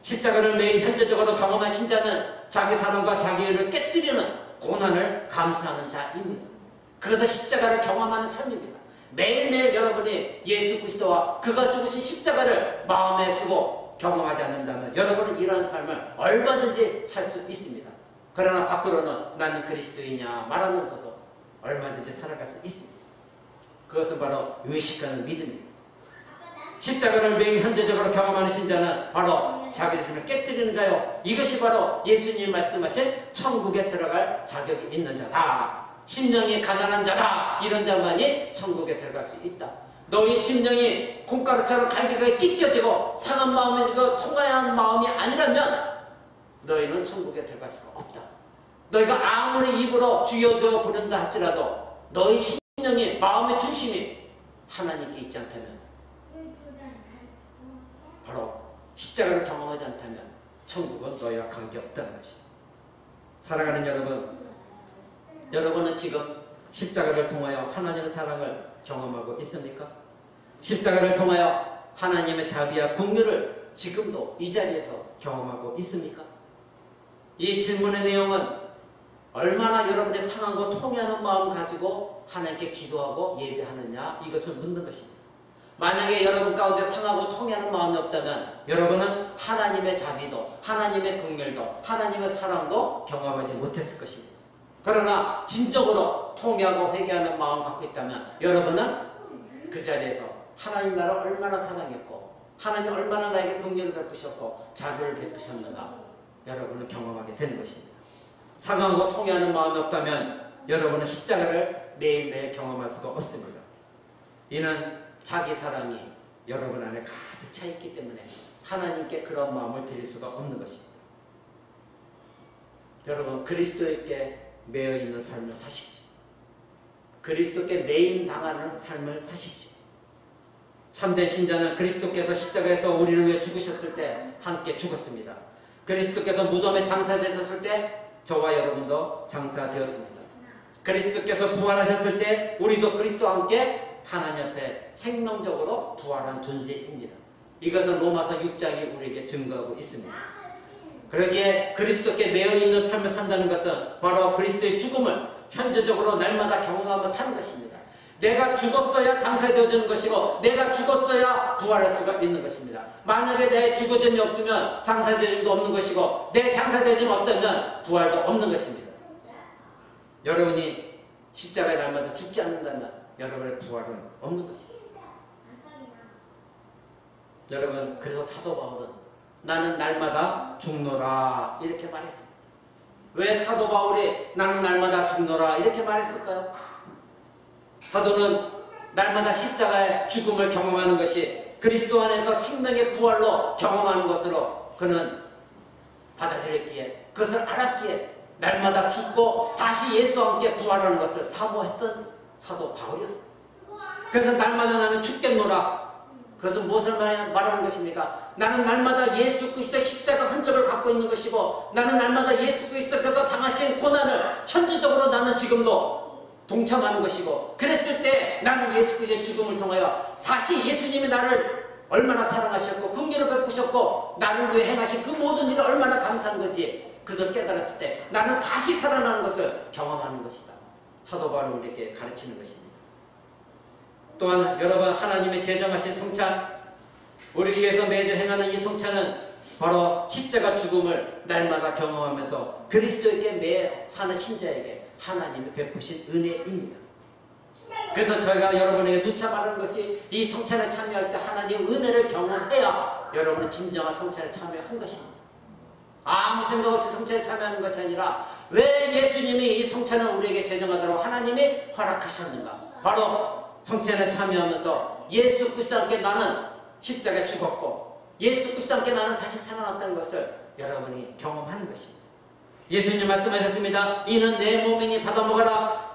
십자가를 매일 현재적으로 경험한 신자는 자기 사랑과 자기 의를 깨뜨리는 고난을 감수하는 자입니다. 그것은 십자가를 경험하는 삶입니다. 매일매일 여러분이 예수 그리스도와 그가 죽으신 십자가를 마음에 두고 경험하지 않는다면 여러분은 이런 삶을 얼마든지 살 수 있습니다. 그러나 밖으로는 나는 그리스도이냐 말하면서도 얼마든지 살아갈 수 있습니다. 그것은 바로 외식하는 믿음입니다. 십자가를 매일 현재적으로 경험하는 신자는 바로 자기 자신을 깨뜨리는 자요, 이것이 바로 예수님이 말씀하신 천국에 들어갈 자격이 있는 자다. 심령이 가난한 자다. 이런 자만이 천국에 들어갈 수 있다. 너희 심령이 콩가루처럼 갈기갈기 찢겨지고 상한 마음에 통하여한 마음이 아니라면 너희는 천국에 들어갈 수가 없다. 너희가 아무리 입으로 주여 주여 부른다 할지라도 너희 심령이, 마음의 중심이 하나님께 있지 않다면, 바로 십자가를 경험하지 않다면 천국은 너희와 관계없다는 것이. 사랑하는 여러분, 여러분은 지금 십자가를 통하여 하나님의 사랑을 경험하고 있습니까? 십자가를 통하여 하나님의 자비와 긍휼을 지금도 이 자리에서 경험하고 있습니까? 이 질문의 내용은 얼마나 여러분의 상하고 통해하는 마음을 가지고 하나님께 기도하고 예배하느냐, 이것을 묻는 것입니다. 만약에 여러분 가운데 상하고 통해하는 마음이 없다면 여러분은 하나님의 자비도, 하나님의 긍휼도, 하나님의 사랑도 경험하지 못했을 것입니다. 그러나 진정으로 통해하고 회개하는 마음을 갖고 있다면 여러분은 그 자리에서 하나님 나라를 얼마나 사랑했고 하나님 얼마나 나에게 긍휼을 베푸셨고 자비를 베푸셨는가 여러분은 경험하게 되는 것입니다. 상하고 통회하는 마음이 없다면 여러분은 십자가를 매일매일 경험할 수가 없습니다. 이는 자기 사랑이 여러분 안에 가득 차 있기 때문에 하나님께 그런 마음을 드릴 수가 없는 것입니다. 여러분 그리스도에게 매여 있는 삶을 사십시오. 그리스도께 매임 당하는 삶을 사십시오. 참된 신자는 그리스도께서 십자가에서 우리를 위해 죽으셨을 때 함께 죽었습니다. 그리스도께서 무덤에 장사되셨을 때 저와 여러분도 장사되었습니다. 그리스도께서 부활하셨을 때 우리도 그리스도와 함께 하나님 앞에 생명적으로 부활한 존재입니다. 이것은 로마서 6장이 우리에게 증거하고 있습니다. 그러기에 그리스도께 매여 있는 삶을 산다는 것은 바로 그리스도의 죽음을 현재적으로 날마다 경험하며 사는 것입니다. 내가 죽었어야 장사되어지는 것이고 내가 죽었어야 부활할 수가 있는 것입니다. 만약에 내 죽어짐이 없으면 장사되어짐도 없는 것이고 내 장사되어짐이 없다면 부활도 없는 것입니다. 여러분이 십자가의 날마다 죽지 않는다면 여러분의 부활은 없는 것입니다. 여러분 그래서 사도 바울은 나는 날마다 죽노라 이렇게 말했습니다. 왜 사도 바울이 나는 날마다 죽노라 이렇게 말했을까요? 사도는 날마다 십자가의 죽음을 경험하는 것이 그리스도 안에서 생명의 부활로 경험하는 것으로 그는 받아들였기에 그것을 알았기에 날마다 죽고 다시 예수와 함께 부활하는 것을 사모했던 사도 바울이었습니다. 그래서 날마다 나는 죽겠노라. 그것은 무엇을 말하는 것입니까? 나는 날마다 예수 그리스도의 십자가 흔적을 갖고 있는 것이고 나는 날마다 예수 그리스도께서 당하신 고난을 현재적으로 나는 지금도 동참하는 것이고 그랬을 때 나는 예수 그리스도의 죽음을 통하여 다시 예수님이 나를 얼마나 사랑하셨고 긍휼을 베푸셨고 나를 위해 행하신 그 모든 일을 얼마나 감사한 거지 그것을 깨달았을 때 나는 다시 살아나는 것을 경험하는 것이다. 사도 바울은 우리에게 가르치는 것입니다. 또한 여러분 하나님의 제정하신 성찬 우리 교회에서 매주 행하는 이 성찬은 바로 십자가 죽음을 날마다 경험하면서 그리스도에게 매 사는 신자에게 하나님이 베푸신 은혜입니다. 그래서 저희가 여러분에게 누차 말하는 것이 이 성찬에 참여할 때 하나님의 은혜를 경험해야 여러분은 진정한 성찬에 참여한 것입니다. 아무 생각 없이 성찬에 참여하는 것이 아니라 왜 예수님이 이 성찬을 우리에게 제정하도록 하나님이 허락하셨는가? 바로 성찬에 참여하면서 예수 그리스도와 함께 나는 십자가에 죽었고 예수 그리스도와 함께 나는 다시 살아났다는 것을 여러분이 경험하는 것입니다. 예수님 말씀하셨습니다. 이는 내 몸이니 받아먹어라.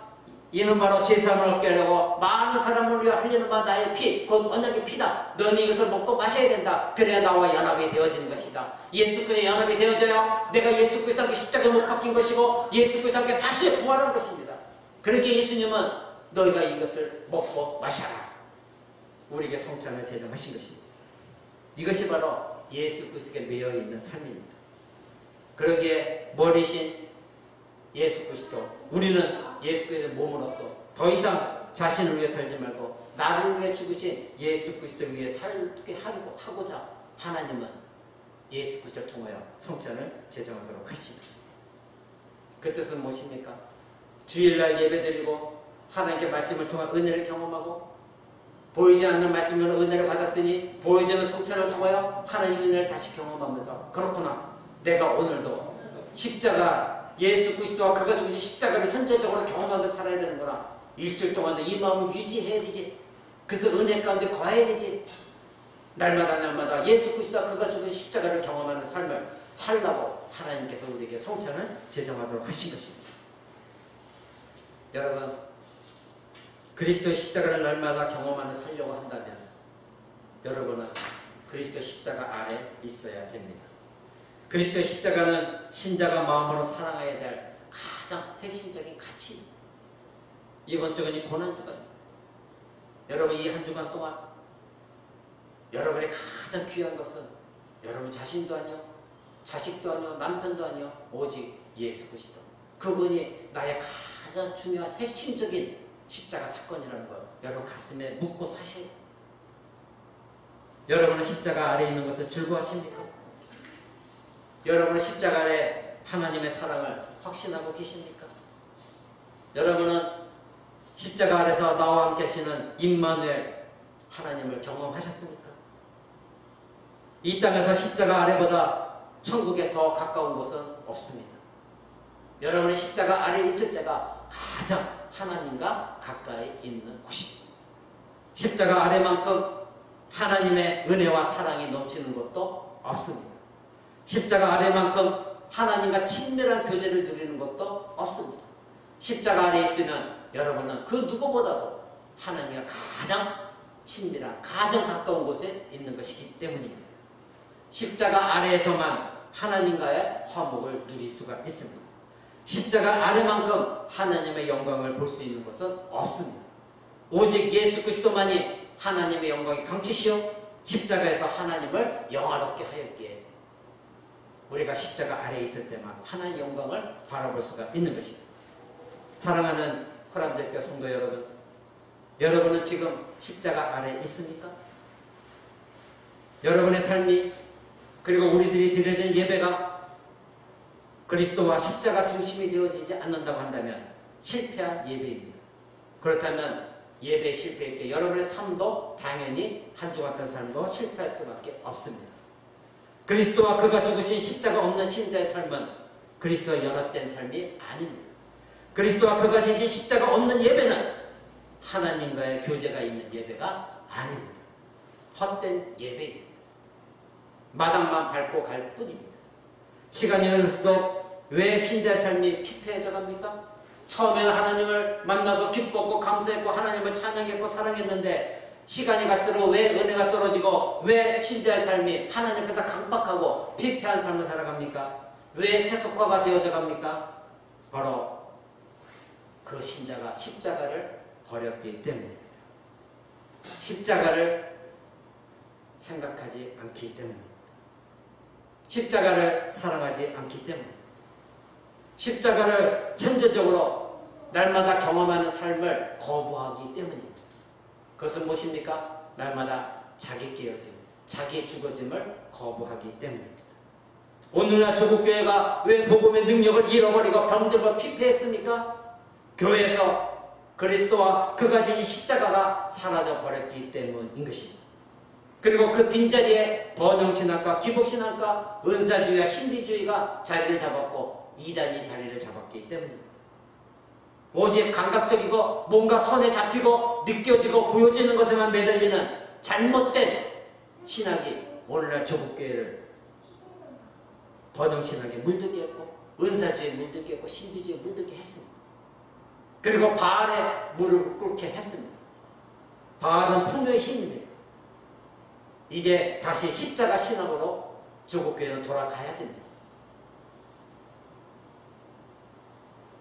이는 바로 제사함을 얻게 하려고 많은 사람을 위해 흘리는 바 나의 피, 곧 언약의 피다. 너는 이것을 먹고 마셔야 된다. 그래야 나와 연합이 되어지는 것이다. 예수 그리스도의 연합이 되어져야 내가 예수 그리스도와 함께 십자가에 못 박힌 것이고 예수 그리스도와 함께 다시 부활한 것입니다. 그러기에 예수님은 너희가 이것을 먹고 마셔라. 우리에게 성찬을 제정하신 것입니다. 이것이 바로 예수 그리스도께 매여 있는 삶입니다. 그러기에 머리신 예수 그리스도 우리는 예수 그리스도의 몸으로서 더 이상 자신을 위해 살지 말고 나를 위해 죽으신 예수 그리스도를 위해 살게 하고자 하나님은 예수 그리스도를 통하여 성찬을 제정하도록 하십니다. 그 뜻은 무엇입니까? 주일날 예배드리고 하나님께 말씀을 통한 은혜를 경험하고 보이지 않는 말씀으로 은혜를 받았으니 보이지 않는 성찬을 통하여 하나님의 은혜를 다시 경험하면서 그렇구나 내가 오늘도 십자가 예수 그리스도와 그가 죽으신 십자가를 현재적으로 경험하면서 살아야 되는구나. 일주일 동안도 이 마음을 유지해야 되지. 그래서 은혜 가운데 거해야 되지. 날마다 예수 그리스도와 그가 죽은 십자가를 경험하는 삶을 살라고 하나님께서 우리에게 성찬을 제정하도록 하신 것입니다. 여러분 그리스도의 십자가를 날마다 경험하는 살려고 한다면 여러분은 그리스도의 십자가 아래 있어야 됩니다. 그리스도의 십자가는 신자가 마음으로 사랑해야 될 가장 핵심적인 가치입니다. 이번 주간 이 고난주간입니다. 여러분 이 한 주간 동안 여러분의 가장 귀한 것은 여러분 자신도 아니요 자식도 아니요 남편도 아니요 오직 예수 그리스도 그분이 나의 가장 중요한 핵심적인 십자가 사건이라는 걸 여러분 가슴에 묻고 사셔야 됩니다. 여러분은 십자가 아래에 있는 것을 즐거워하십니까? 여러분은 십자가 아래 하나님의 사랑을 확신하고 계십니까? 여러분은 십자가 아래서 나와 함께 하시는 임마누엘 하나님을 경험하셨습니까? 이 땅에서 십자가 아래보다 천국에 더 가까운 곳은 없습니다. 여러분의 십자가 아래에 있을 때가 가장 하나님과 가까이 있는 곳입니다. 십자가 아래만큼 하나님의 은혜와 사랑이 넘치는 곳도 없습니다. 십자가 아래만큼 하나님과 친밀한 교제를 누리는 것도 없습니다. 십자가 아래에 있으면 여러분은 그 누구보다도 하나님과 가장 친밀한, 가장 가까운 곳에 있는 것이기 때문입니다. 십자가 아래에서만 하나님과의 화목을 누릴 수가 있습니다. 십자가 아래만큼 하나님의 영광을 볼 수 있는 것은 없습니다. 오직 예수 그리스도만이 하나님의 영광이 강치시오 십자가에서 하나님을 영화롭게 하였기에 우리가 십자가 아래에 있을 때만 하나님의 영광을 바라볼 수가 있는 것입니다. 사랑하는 코람대교 성도 여러분, 여러분은 지금 십자가 아래에 있습니까? 여러분의 삶이, 그리고 우리들이 드려진 예배가 그리스도와 십자가 중심이 되어지지 않는다고 한다면 실패한 예배입니다. 그렇다면 예배 실패일 때 여러분의 삶도 당연히 한 주 같은 삶도 실패할 수밖에 없습니다. 그리스도와 그가 죽으신 십자가 없는 신자의 삶은 그리스도와 연합된 삶이 아닙니다. 그리스도와 그가 지신 십자가 없는 예배는 하나님과의 교제가 있는 예배가 아닙니다. 헛된 예배입니다. 마당만 밟고 갈 뿐입니다. 시간이 흐를수록 왜 신자의 삶이 피폐해져 갑니까? 처음에는 하나님을 만나서 기뻤고 감사했고 하나님을 찬양했고 사랑했는데 시간이 갈수록 왜 은혜가 떨어지고 왜 신자의 삶이 하나님 앞에서 강박하고 피폐한 삶을 살아갑니까? 왜 세속화가 되어져 갑니까? 바로 그 신자가 십자가를 버렸기 때문입니다. 십자가를 생각하지 않기 때문입니다. 십자가를 사랑하지 않기 때문입니다. 십자가를 현재적으로 날마다 경험하는 삶을 거부하기 때문입니다. 그것은 무엇입니까? 날마다 자기 깨어짐, 자기 죽어짐을 거부하기 때문입니다. 오늘날 조국교회가 왜 복음의 능력을 잃어버리고 병들고 피폐했습니까? 교회에서 그리스도와 그가 지신 십자가가 사라져버렸기 때문인 것입니다. 그리고 그 빈자리에 번영신학과 기복신학과 은사주의와 신비주의가 자리를 잡았고 이단이 자리를 잡았기 때문입니다. 오직 감각적이고 뭔가 손에 잡히고 느껴지고 보여지는 것에만 매달리는 잘못된 신학이 오늘날 조국교회를 번영신학에 물들게 했고 은사주의에 물들게 했고 신비주의에 물들게 했습니다. 그리고 바알에 무릎을 꿇게 했습니다. 바알은 풍요의 신입니다. 이제 다시 십자가 신학으로 조국교회는 돌아가야 됩니다.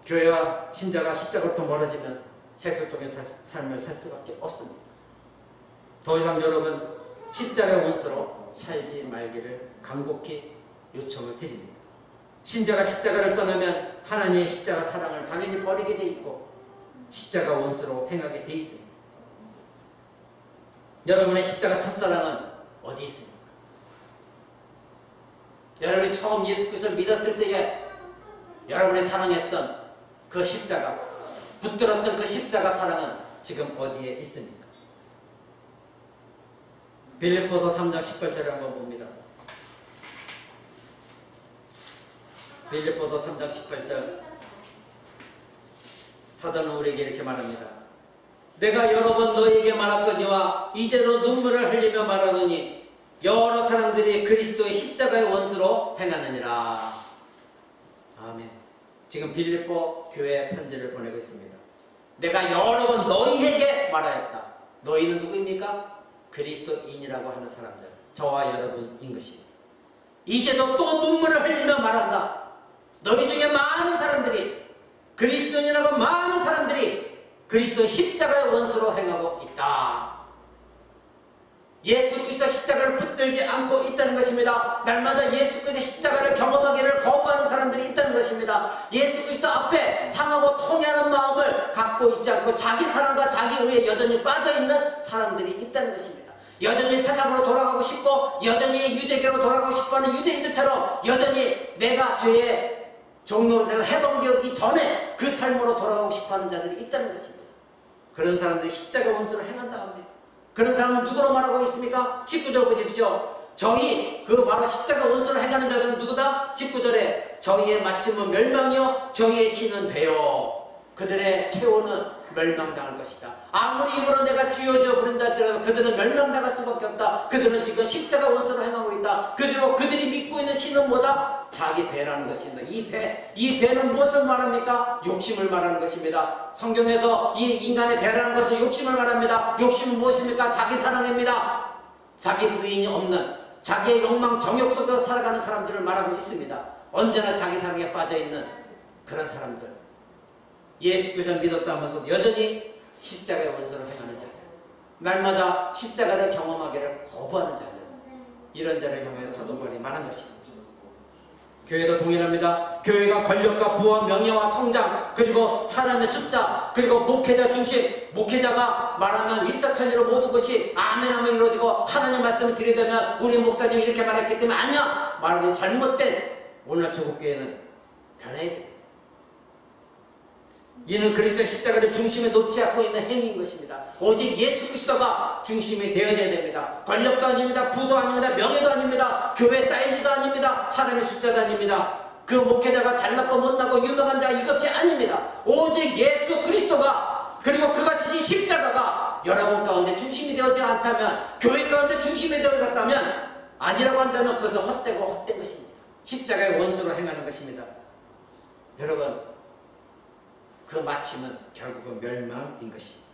교회와 신자가 십자가로부터 멀어지면 세속적인 삶을 살 수밖에 없습니다. 더 이상 여러분 십자가의 원수로 살지 말기를 간곡히 요청을 드립니다. 신자가 십자가를 떠나면 하나님의 십자가 사랑을 당연히 버리게 돼 있고 십자가 원수로 행하게 돼 있습니다. 여러분의 십자가 첫사랑은 어디 있습니까? 여러분이 처음 예수 그리스도를 믿었을 때에 여러분이 사랑했던 그 십자가, 붙들었던 그 십자가 사랑은 지금 어디에 있습니까? 빌립보서 3장 18절을 한번 봅니다. 빌립보서 3장 18절 사도는 우리에게 이렇게 말합니다. 내가 여러 번 너희에게 말하거니와 이제로 눈물을 흘리며 말하노니 여러 사람들이 그리스도의 십자가의 원수로 행하느니라. 아멘. 지금 빌립보 교회에 편지를 보내고 있습니다. 내가 여러 번 너희에게 말하였다. 너희는 누구입니까? 그리스도인이라고 하는 사람들, 저와 여러분인 것입니다. 이제도 또 눈물을 흘리며 말한다. 너희 중에 많은 사람들이, 그리스도인이라고 많은 사람들이 그리스도의 십자가의 원수로 행하고 있다. 예수 그리스도 십자가를 붙들지 않고 있다는 것입니다. 날마다 예수 그리스도 십자가를 경험하기를 거부하는 사람들이 있다는 것입니다. 예수 그리스도 앞에 상하고 통해하는 마음을 갖고 있지 않고 자기 사랑과 자기 의에 여전히 빠져있는 사람들이 있다는 것입니다. 여전히 세상으로 돌아가고 싶고 여전히 유대교로 돌아가고 싶어하는 유대인들처럼 여전히 내가 죄의 종로로 돼서 해방되기 전에 그 삶으로 돌아가고 싶어하는 자들이 있다는 것입니다. 그런 사람들이 십자가 원수를 행한다고 합니다. 그런 사람은 누구로 말하고 있습니까? 19절 보십시오. 저희 그 바로 십자가 원수를 행하는 자들은 누구다? 19절에 저희의 마침은 멸망이요 저희의 신은 배요. 그들의 최후는 멸망당할 것이다. 아무리 입으로 내가 주여 주여 부른다 할지라도 그들은 멸망당할 수밖에 없다. 그들은 지금 십자가 원수를 행하고 있다. 그리고 그들이 믿고 있는 신은 뭐다? 자기 배라는 것입니다. 이 배는 무엇을 말합니까? 욕심을 말하는 것입니다. 성경에서 이 인간의 배라는 것은 욕심을 말합니다. 욕심은 무엇입니까? 자기 사랑입니다. 자기 부인이 없는 자기의 욕망 정욕 속에서 살아가는 사람들을 말하고 있습니다. 언제나 자기 사랑에 빠져있는 그런 사람들, 예수 그리스도를 믿었다 하면서 여전히 십자가의 원수를 행하는 자들, 날마다 십자가를 경험하기를 거부하는 자들, 이런 자를 향해 사도 바울이 말한 것입니다. 교회도 동일합니다. 교회가 권력과 부와 명예와 성장, 그리고 사람의 숫자, 그리고 목회자 중심, 목회자가 말하면 일사천리로 모든 것이 아멘 하면 이루어지고 하나님 말씀을 드리려면 우리 목사님이 이렇게 말했기 때문에 아니야! 말하기 잘못된 오늘 조국교회는 변해야 됩니다. 이는 그리스도의 십자가를 중심에 놓지 않고 있는 행위인 것입니다. 오직 예수 그리스도가 중심이 되어져야 됩니다. 권력도 아닙니다. 부도 아닙니다. 명예도 아닙니다. 교회 사이즈도 아닙니다. 사람의 숫자도 아닙니다. 그 목회자가 잘났고 못나고 유명한 자 이것이 아닙니다. 오직 예수 그리스도가, 그리고 그가 지신 십자가가 여러분 가운데 중심이 되어지 않다면, 교회 가운데 중심이 되어졌다면, 아니라고 한다면 그것은 헛되고 헛된 것입니다. 십자가의 원수로 행하는 것입니다. 여러분, 그 마침은 결국은 멸망인 것입니다.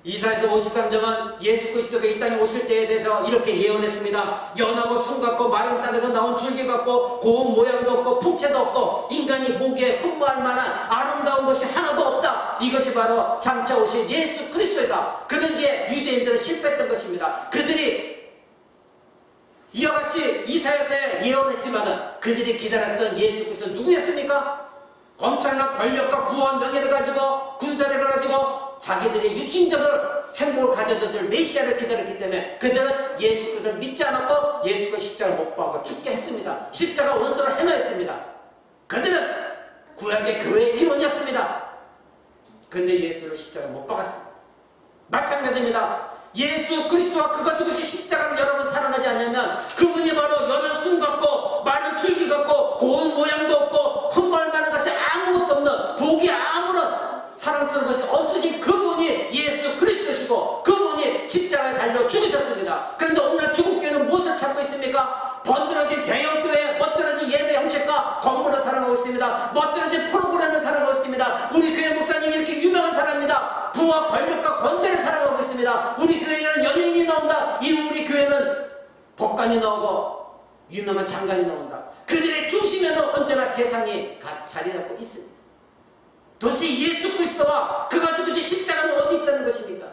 이사야서 53장은 예수 그리스도가 이 땅에 오실 때에 대해서 이렇게 예언했습니다. 연하고 숨같고 마른 땅에서 나온 줄기 같고 고운 모양도 없고 풍채도 없고 인간이 보기에 흠모할 만한 아름다운 것이 하나도 없다. 이것이 바로 장차 오실 예수 그리스도이다. 그러기에 유대인들은 실패했던 것입니다. 그들이 이와 같이 이사야서에 예언했지만 그들이 기다렸던 예수 그리스도는 누구였습니까? 엄청난 권력과 부와 명예를 가지고 군사력을 가지고 자기들의 육신적인 행복을 가져들 메시아를 기다렸기 때문에 그들은 예수 그리스도를 믿지 않았고 예수 그리스도 십자가를 못 박고 죽게 했습니다. 십자가 원수를 행하였습니다. 그들은 구약의 교회의 일원이었습니다. 그런데 예수를 십자가에 못 박았습니다. 마찬가지입니다. 예수 그리스도와 그가 죽으신 십자가를 여러분 사랑하지 않으면 그분이 바로 연한 숨 같고 마른 줄기 같고 고운 모양도 없고 흠모할 만한 것이 아무것도 없는, 보기 아무런 사랑스러운 것이 없으신 그분이 예수 그리스도시고 그분이 십자가에 달려 죽으셨습니다. 그런데 오늘 중국교회는 무엇을 찾고 있습니까? 번들어진 대형교회, 멋들어진 예배 형식과 건물을 사랑하고 있습니다. 멋들어진 프로그램을 사랑하고 있습니다. 우리 교회 목사님이 이렇게 유명한 사람입니다. 부와 권력과 권세를 사랑하고 있습니다. 우리 교회에는 연예인이 나온다. 우리 교회는 법관이 나오고 유명한 장관이 나온다. 그들의 중심에는 언제나 세상이 자리 잡고 있습니다. 도대체 예수 그리스도와 그가 죽으신 십자가는 어디 있다는 것입니까?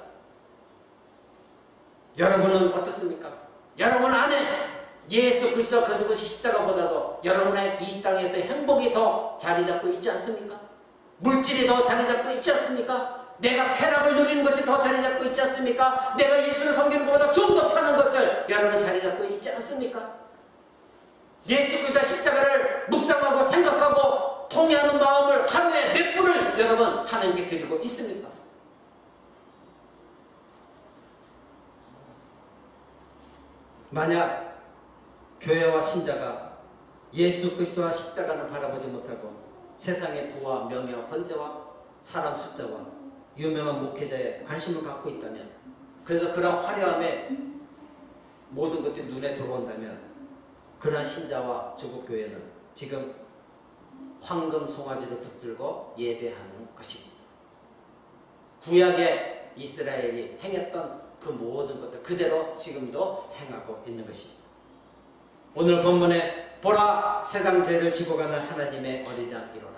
여러분은 어떻습니까? 여러분 안에 예수 그리스도가 그 죽으신 십자가보다도 여러분의 이 땅에서의 행복이 더 자리 잡고 있지 않습니까? 물질이 더 자리 잡고 있지 않습니까? 내가 쾌락을 누리는 것이 더 자리 잡고 있지 않습니까? 내가 예수를 섬기는 것보다 좀 더 편한 것을 여러분 자리 잡고 있지 않습니까? 예수 그리스도의 십자가를 묵상하고 생각하고 통회하는 마음을 하루에 몇 분을 여러분 하나님께 드리고 있습니까? 만약 교회와 신자가 예수 그리스도와 십자가를 바라보지 못하고 세상의 부와 명예와 권세와 사람 숫자와 유명한 목회자에 관심을 갖고 있다면, 그래서 그런 화려함에 모든 것들이 눈에 들어온다면 그러한 신자와 조국교회는 지금 황금 송아지를 붙들고 예배하는 것입니다. 구약의 이스라엘이 행했던 그 모든 것들 그대로 지금도 행하고 있는 것입니다. 오늘 본문에 보라 세상 죄를 지고 가는 하나님의 어린 양 이로라.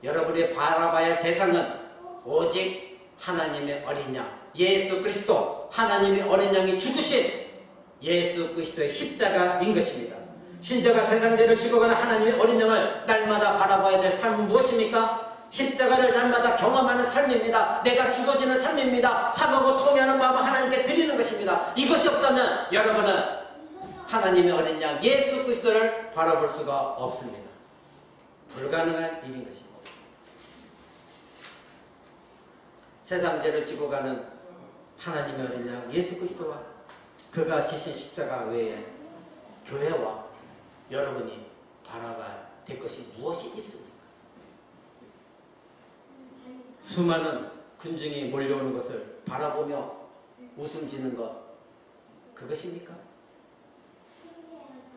여러분이 바라봐야 할 대상은 오직 하나님의 어린 양 예수 그리스도, 하나님의 어린 양이 죽으신 예수 그리스도의 십자가인 것입니다. 신자가 세상 죄를 지고 가는 하나님의 어린 양을 날마다 바라봐야 될 삶은 무엇입니까? 십자가를 날마다 경험하는 삶입니다. 내가 죽어지는 삶입니다. 사모하고 통회하는 마음을 하나님께 드리는 것입니다. 이것이 없다면 여러분은 하나님의 어린 양 예수 그리스도를 바라볼 수가 없습니다. 불가능한 일인 것입니다. 세상 죄를 지고 가는 하나님의 어린 양 예수 그리스도와 그가 지신 십자가 외에 교회와 여러분이 바라봐야 될 것이 무엇이 있습니까? 수많은 군중이 몰려오는 것을 바라보며 웃음 짓는 것, 그것입니까?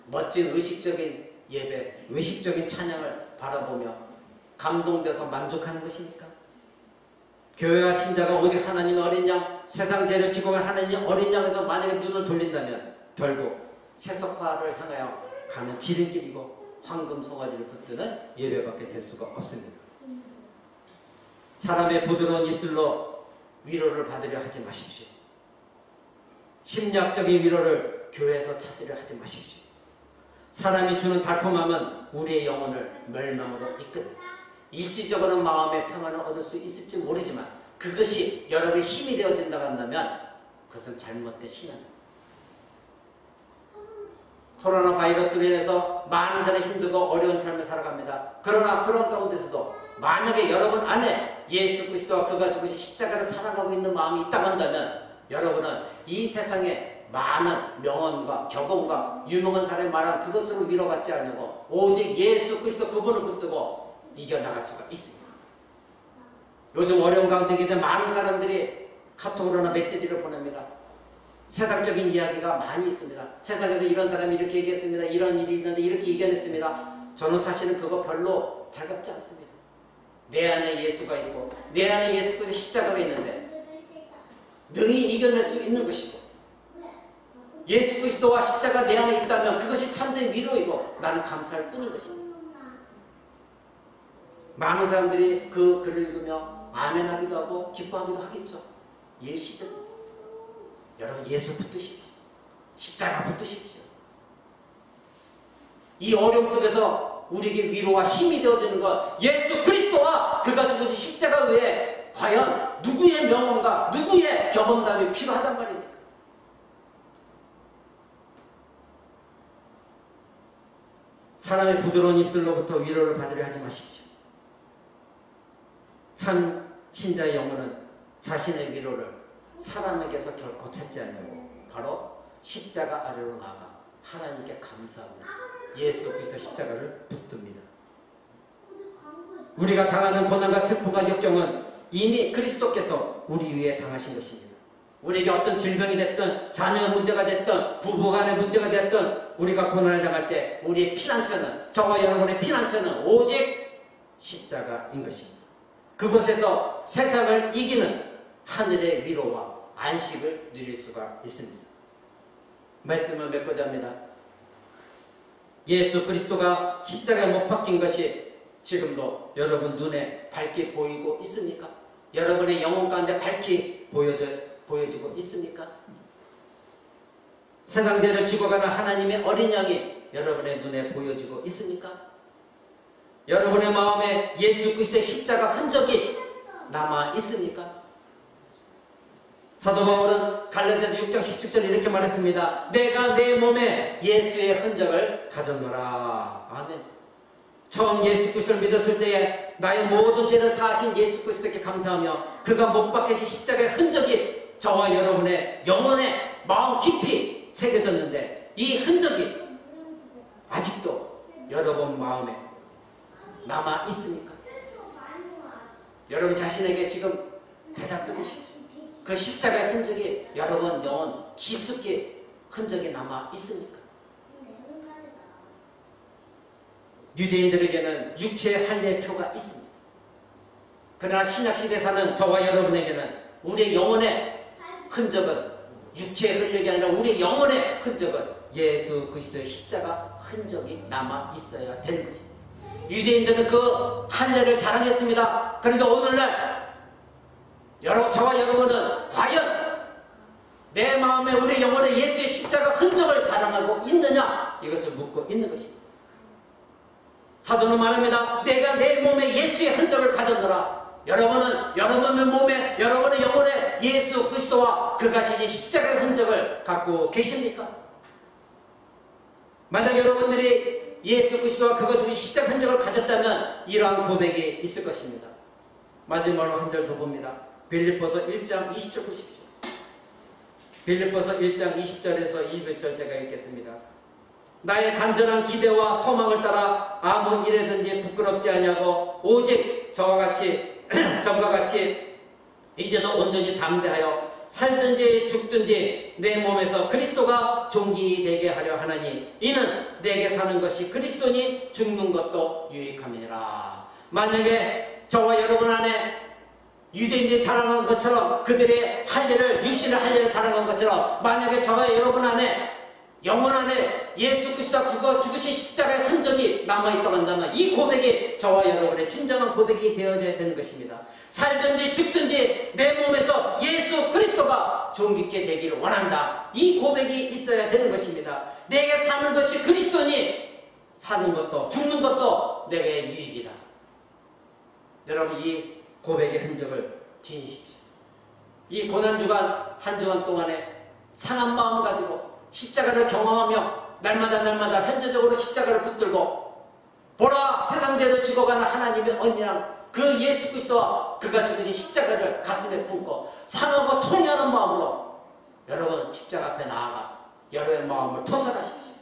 멋진 의식적인 예배, 의식적인 찬양을 바라보며 감동돼서 만족하는 것입니까? 교회와 신자가 오직 하나님의 어린 양, 세상 죄를 지고 간 하나님의 어린 양에서 만약에 눈을 돌린다면 결국 세속화를 향하여 가는 지름길이고 황금 송아지를 붙드는 예배밖에 될 수가 없습니다. 사람의 부드러운 입술로 위로를 받으려 하지 마십시오. 심리학적인 위로를 교회에서 찾으려 하지 마십시오. 사람이 주는 달콤함은 우리의 영혼을 멸망으로 이끕니다. 일시적으로는 마음의 평안을 얻을 수 있을지 모르지만 그것이 여러분의 힘이 되어진다고 한다면 그것은 잘못된 신앙입니다. 코로나 바이러스로 인해서 많은 사람이 힘들고 어려운 삶을 살아갑니다. 그러나 그런 가운데서도 만약에 여러분 안에 예수 그리스도와 그가 죽으신 십자가를 살아가고 있는 마음이 있다고 한다면 여러분은 이 세상에 많은 명언과 격언과 유명한 사람이 말한 그것으로 위로받지 않고 오직 예수 그리스도 그분을 붙들고 이겨나갈 수가 있습니다. 요즘 어려운 가운데 있는 많은 사람들이 카톡으로나 메시지를 보냅니다. 세상적인 이야기가 많이 있습니다. 세상에서 이런 사람이 이렇게 얘기했습니다. 이런 일이 있는데 이렇게 이겨냈습니다. 저는 사실은 그거 별로 달갑지 않습니다. 내 안에 예수가 있고 내 안에 예수 그리스도의 십자가가 있는데 능히 이겨낼 수 있는 것이고 예수 그리스도와 십자가 내 안에 있다면 그것이 참된 위로이고 나는 감사할 뿐인 것입니다. 많은 사람들이 그 글을 읽으며 아멘하기도 하고 기뻐하기도 하겠죠. 일시적입니다. 여러분 예수 붙드십시오. 십자가 붙드십시오. 이 어려움 속에서 우리에게 위로와 힘이 되어주는 것 예수 그리스도와 그가 죽으신 십자가 외에 과연 누구의 명언과 누구의 경험담이 필요하단 말입니까? 사람의 부드러운 입술로부터 위로를 받으려 하지 마십시오. 참 신자의 영혼은 자신의 위로를 사람에게서 결코 찾지 않냐고 바로 십자가 아래로 나가 하나님께 감사하며 예수 그리스도 십자가를 붙듭니다. 우리가 당하는 고난과 슬픔과 역경은 이미 그리스도께서 우리 위에 당하신 것입니다. 우리에게 어떤 질병이 됐든 자녀의 문제가 됐든 부부간의 문제가 됐든 우리가 고난을 당할 때 우리의 피난처는 저와 여러분의 피난처는 오직 십자가인 것입니다. 그곳에서 세상을 이기는 하늘의 위로와 안식을 누릴 수가 있습니다. 말씀을 맺고자 합니다. 예수 그리스도가 십자가에 못 박힌 것이 지금도 여러분 눈에 밝게 보이고 있습니까? 여러분의 영혼 가운데 밝게 보여지고 있습니까? 세상 죄를 지고 가는 하나님의 어린 양이 여러분의 눈에 보여지고 있습니까? 여러분의 마음에 예수 그리스도의 십자가 흔적이 남아 있습니까? 사도 바울은 갈라디아서 6장 17절에 이렇게 말했습니다. 내가 내 몸에 예수의 흔적을 가졌노라. 아멘. 처음 예수 그리스도를 믿었을 때에 나의 모든 죄를 사하신 예수 그리스도께 감사하며 그가 못 박히신 십자가의 흔적이 저와 여러분의 영혼에 마음 깊이 새겨졌는데 이 흔적이 아직도 여러분 마음에 남아 있습니까? 여러분 자신에게 지금 대답해 보십시오. 그 십자가의 흔적이 여러분 영혼 깊숙이 흔적이 남아 있습니까? 유대인들에게는 육체의 할례의 표가 있습니다. 그러나 신약시대에 사는 저와 여러분에게는 우리의 영혼의 흔적은 육체의 흔적이 아니라 우리의 영혼의 흔적은 예수 그리스도의 십자가 흔적이 남아 있어야 되는 것입니다. 유대인들은 그 할례를 자랑했습니다. 그런데 오늘날 저와 여러분은 과연 내 마음에 우리 영혼에 예수의 십자가 흔적을 자랑하고 있느냐 이것을 묻고 있는 것입니다. 사도는 말합니다. 내가 내 몸에 예수의 흔적을 가졌노라. 여러분은 여러분의 몸에 여러분의 영혼에 예수 그리스도와 그가 지신 십자가의 흔적을 갖고 계십니까? 만약 여러분들이 예수 그리스도와 그가 주신 십자가 흔적을 가졌다면 이러한 고백이 있을 것입니다. 마지막으로 한 절 더 봅니다. 빌립보서 1장 20절 보십시오. 빌립보서 1장 20절에서 21절 제가 읽겠습니다. 나의 간절한 기대와 소망을 따라 아무 일에든지 부끄럽지 아니하고 오직 전과 같이 이제도 온전히 담대하여 살든지 죽든지 내 몸에서 그리스도가 존귀되게 하려 하나니 이는 내게 사는 것이 그리스도니 죽는 것도 유익함이니라. 만약에 저와 여러분 안에 유대인들이 자랑한 것처럼 그들의 할례를 육신의 할례를 자랑한 것처럼 만약에 저와 여러분 안에 영혼 안에 예수 그리스도가 그거 죽으신 십자가의 흔적이 남아있다고 한다면 이 고백이 저와 여러분의 진정한 고백이 되어야 되는 것입니다. 살든지 죽든지 내 몸에서 예수 그리스도가 존귀케 되기를 원한다. 이 고백이 있어야 되는 것입니다. 내게 사는 것이 그리스도니 사는 것도 죽는 것도 내게 유익이다. 여러분 이 고백의 흔적을 지니십시오. 이 고난주간 한 주간 동안에 상한 마음을 가지고 십자가를 경험하며 날마다 현재적으로 십자가를 붙들고 보라 세상 죄를 지고가는 하나님의 언니랑 그 예수 그리스도와 그가 죽으신 십자가를 가슴에 품고 상하고 통회하는 마음으로 여러분 십자가 앞에 나아가 여러분의 마음을 토설하십시오.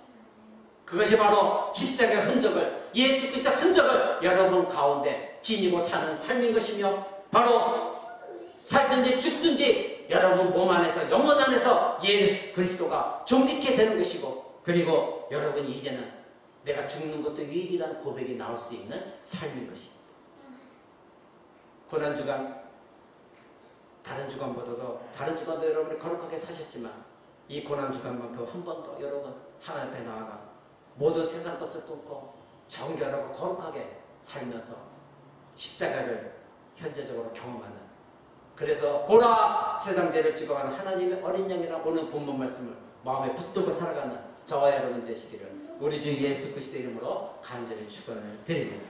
그것이 바로 십자가의 흔적을 예수 그리스도의 흔적을 여러분 가운데 지니고 사는 삶인 것이며 바로 살든지 죽든지 여러분 몸 안에서 영혼 안에서 예수 그리스도가 존귀케 되는 것이고 그리고 여러분이 이제는 내가 죽는 것도 유익이라는 고백이 나올 수 있는 삶인 것입니다. 고난주간 다른 주간보다도 다른 주간도 여러분이 거룩하게 사셨지만 이 고난주간만큼 한 번 더 여러분 하나님 앞에 나아가 모든 세상 것을 끊고 정결하고 거룩하게 살면서 십자가를 현재적으로 경험하는 그래서 보라 세상 죄를 지고가는 하나님의 어린 양이라 오늘 본문 말씀을 마음에 붙들고 살아가는 저와 여러분 되시기를 우리 주 예수 그리스도 이름으로 간절히 축원을 드립니다.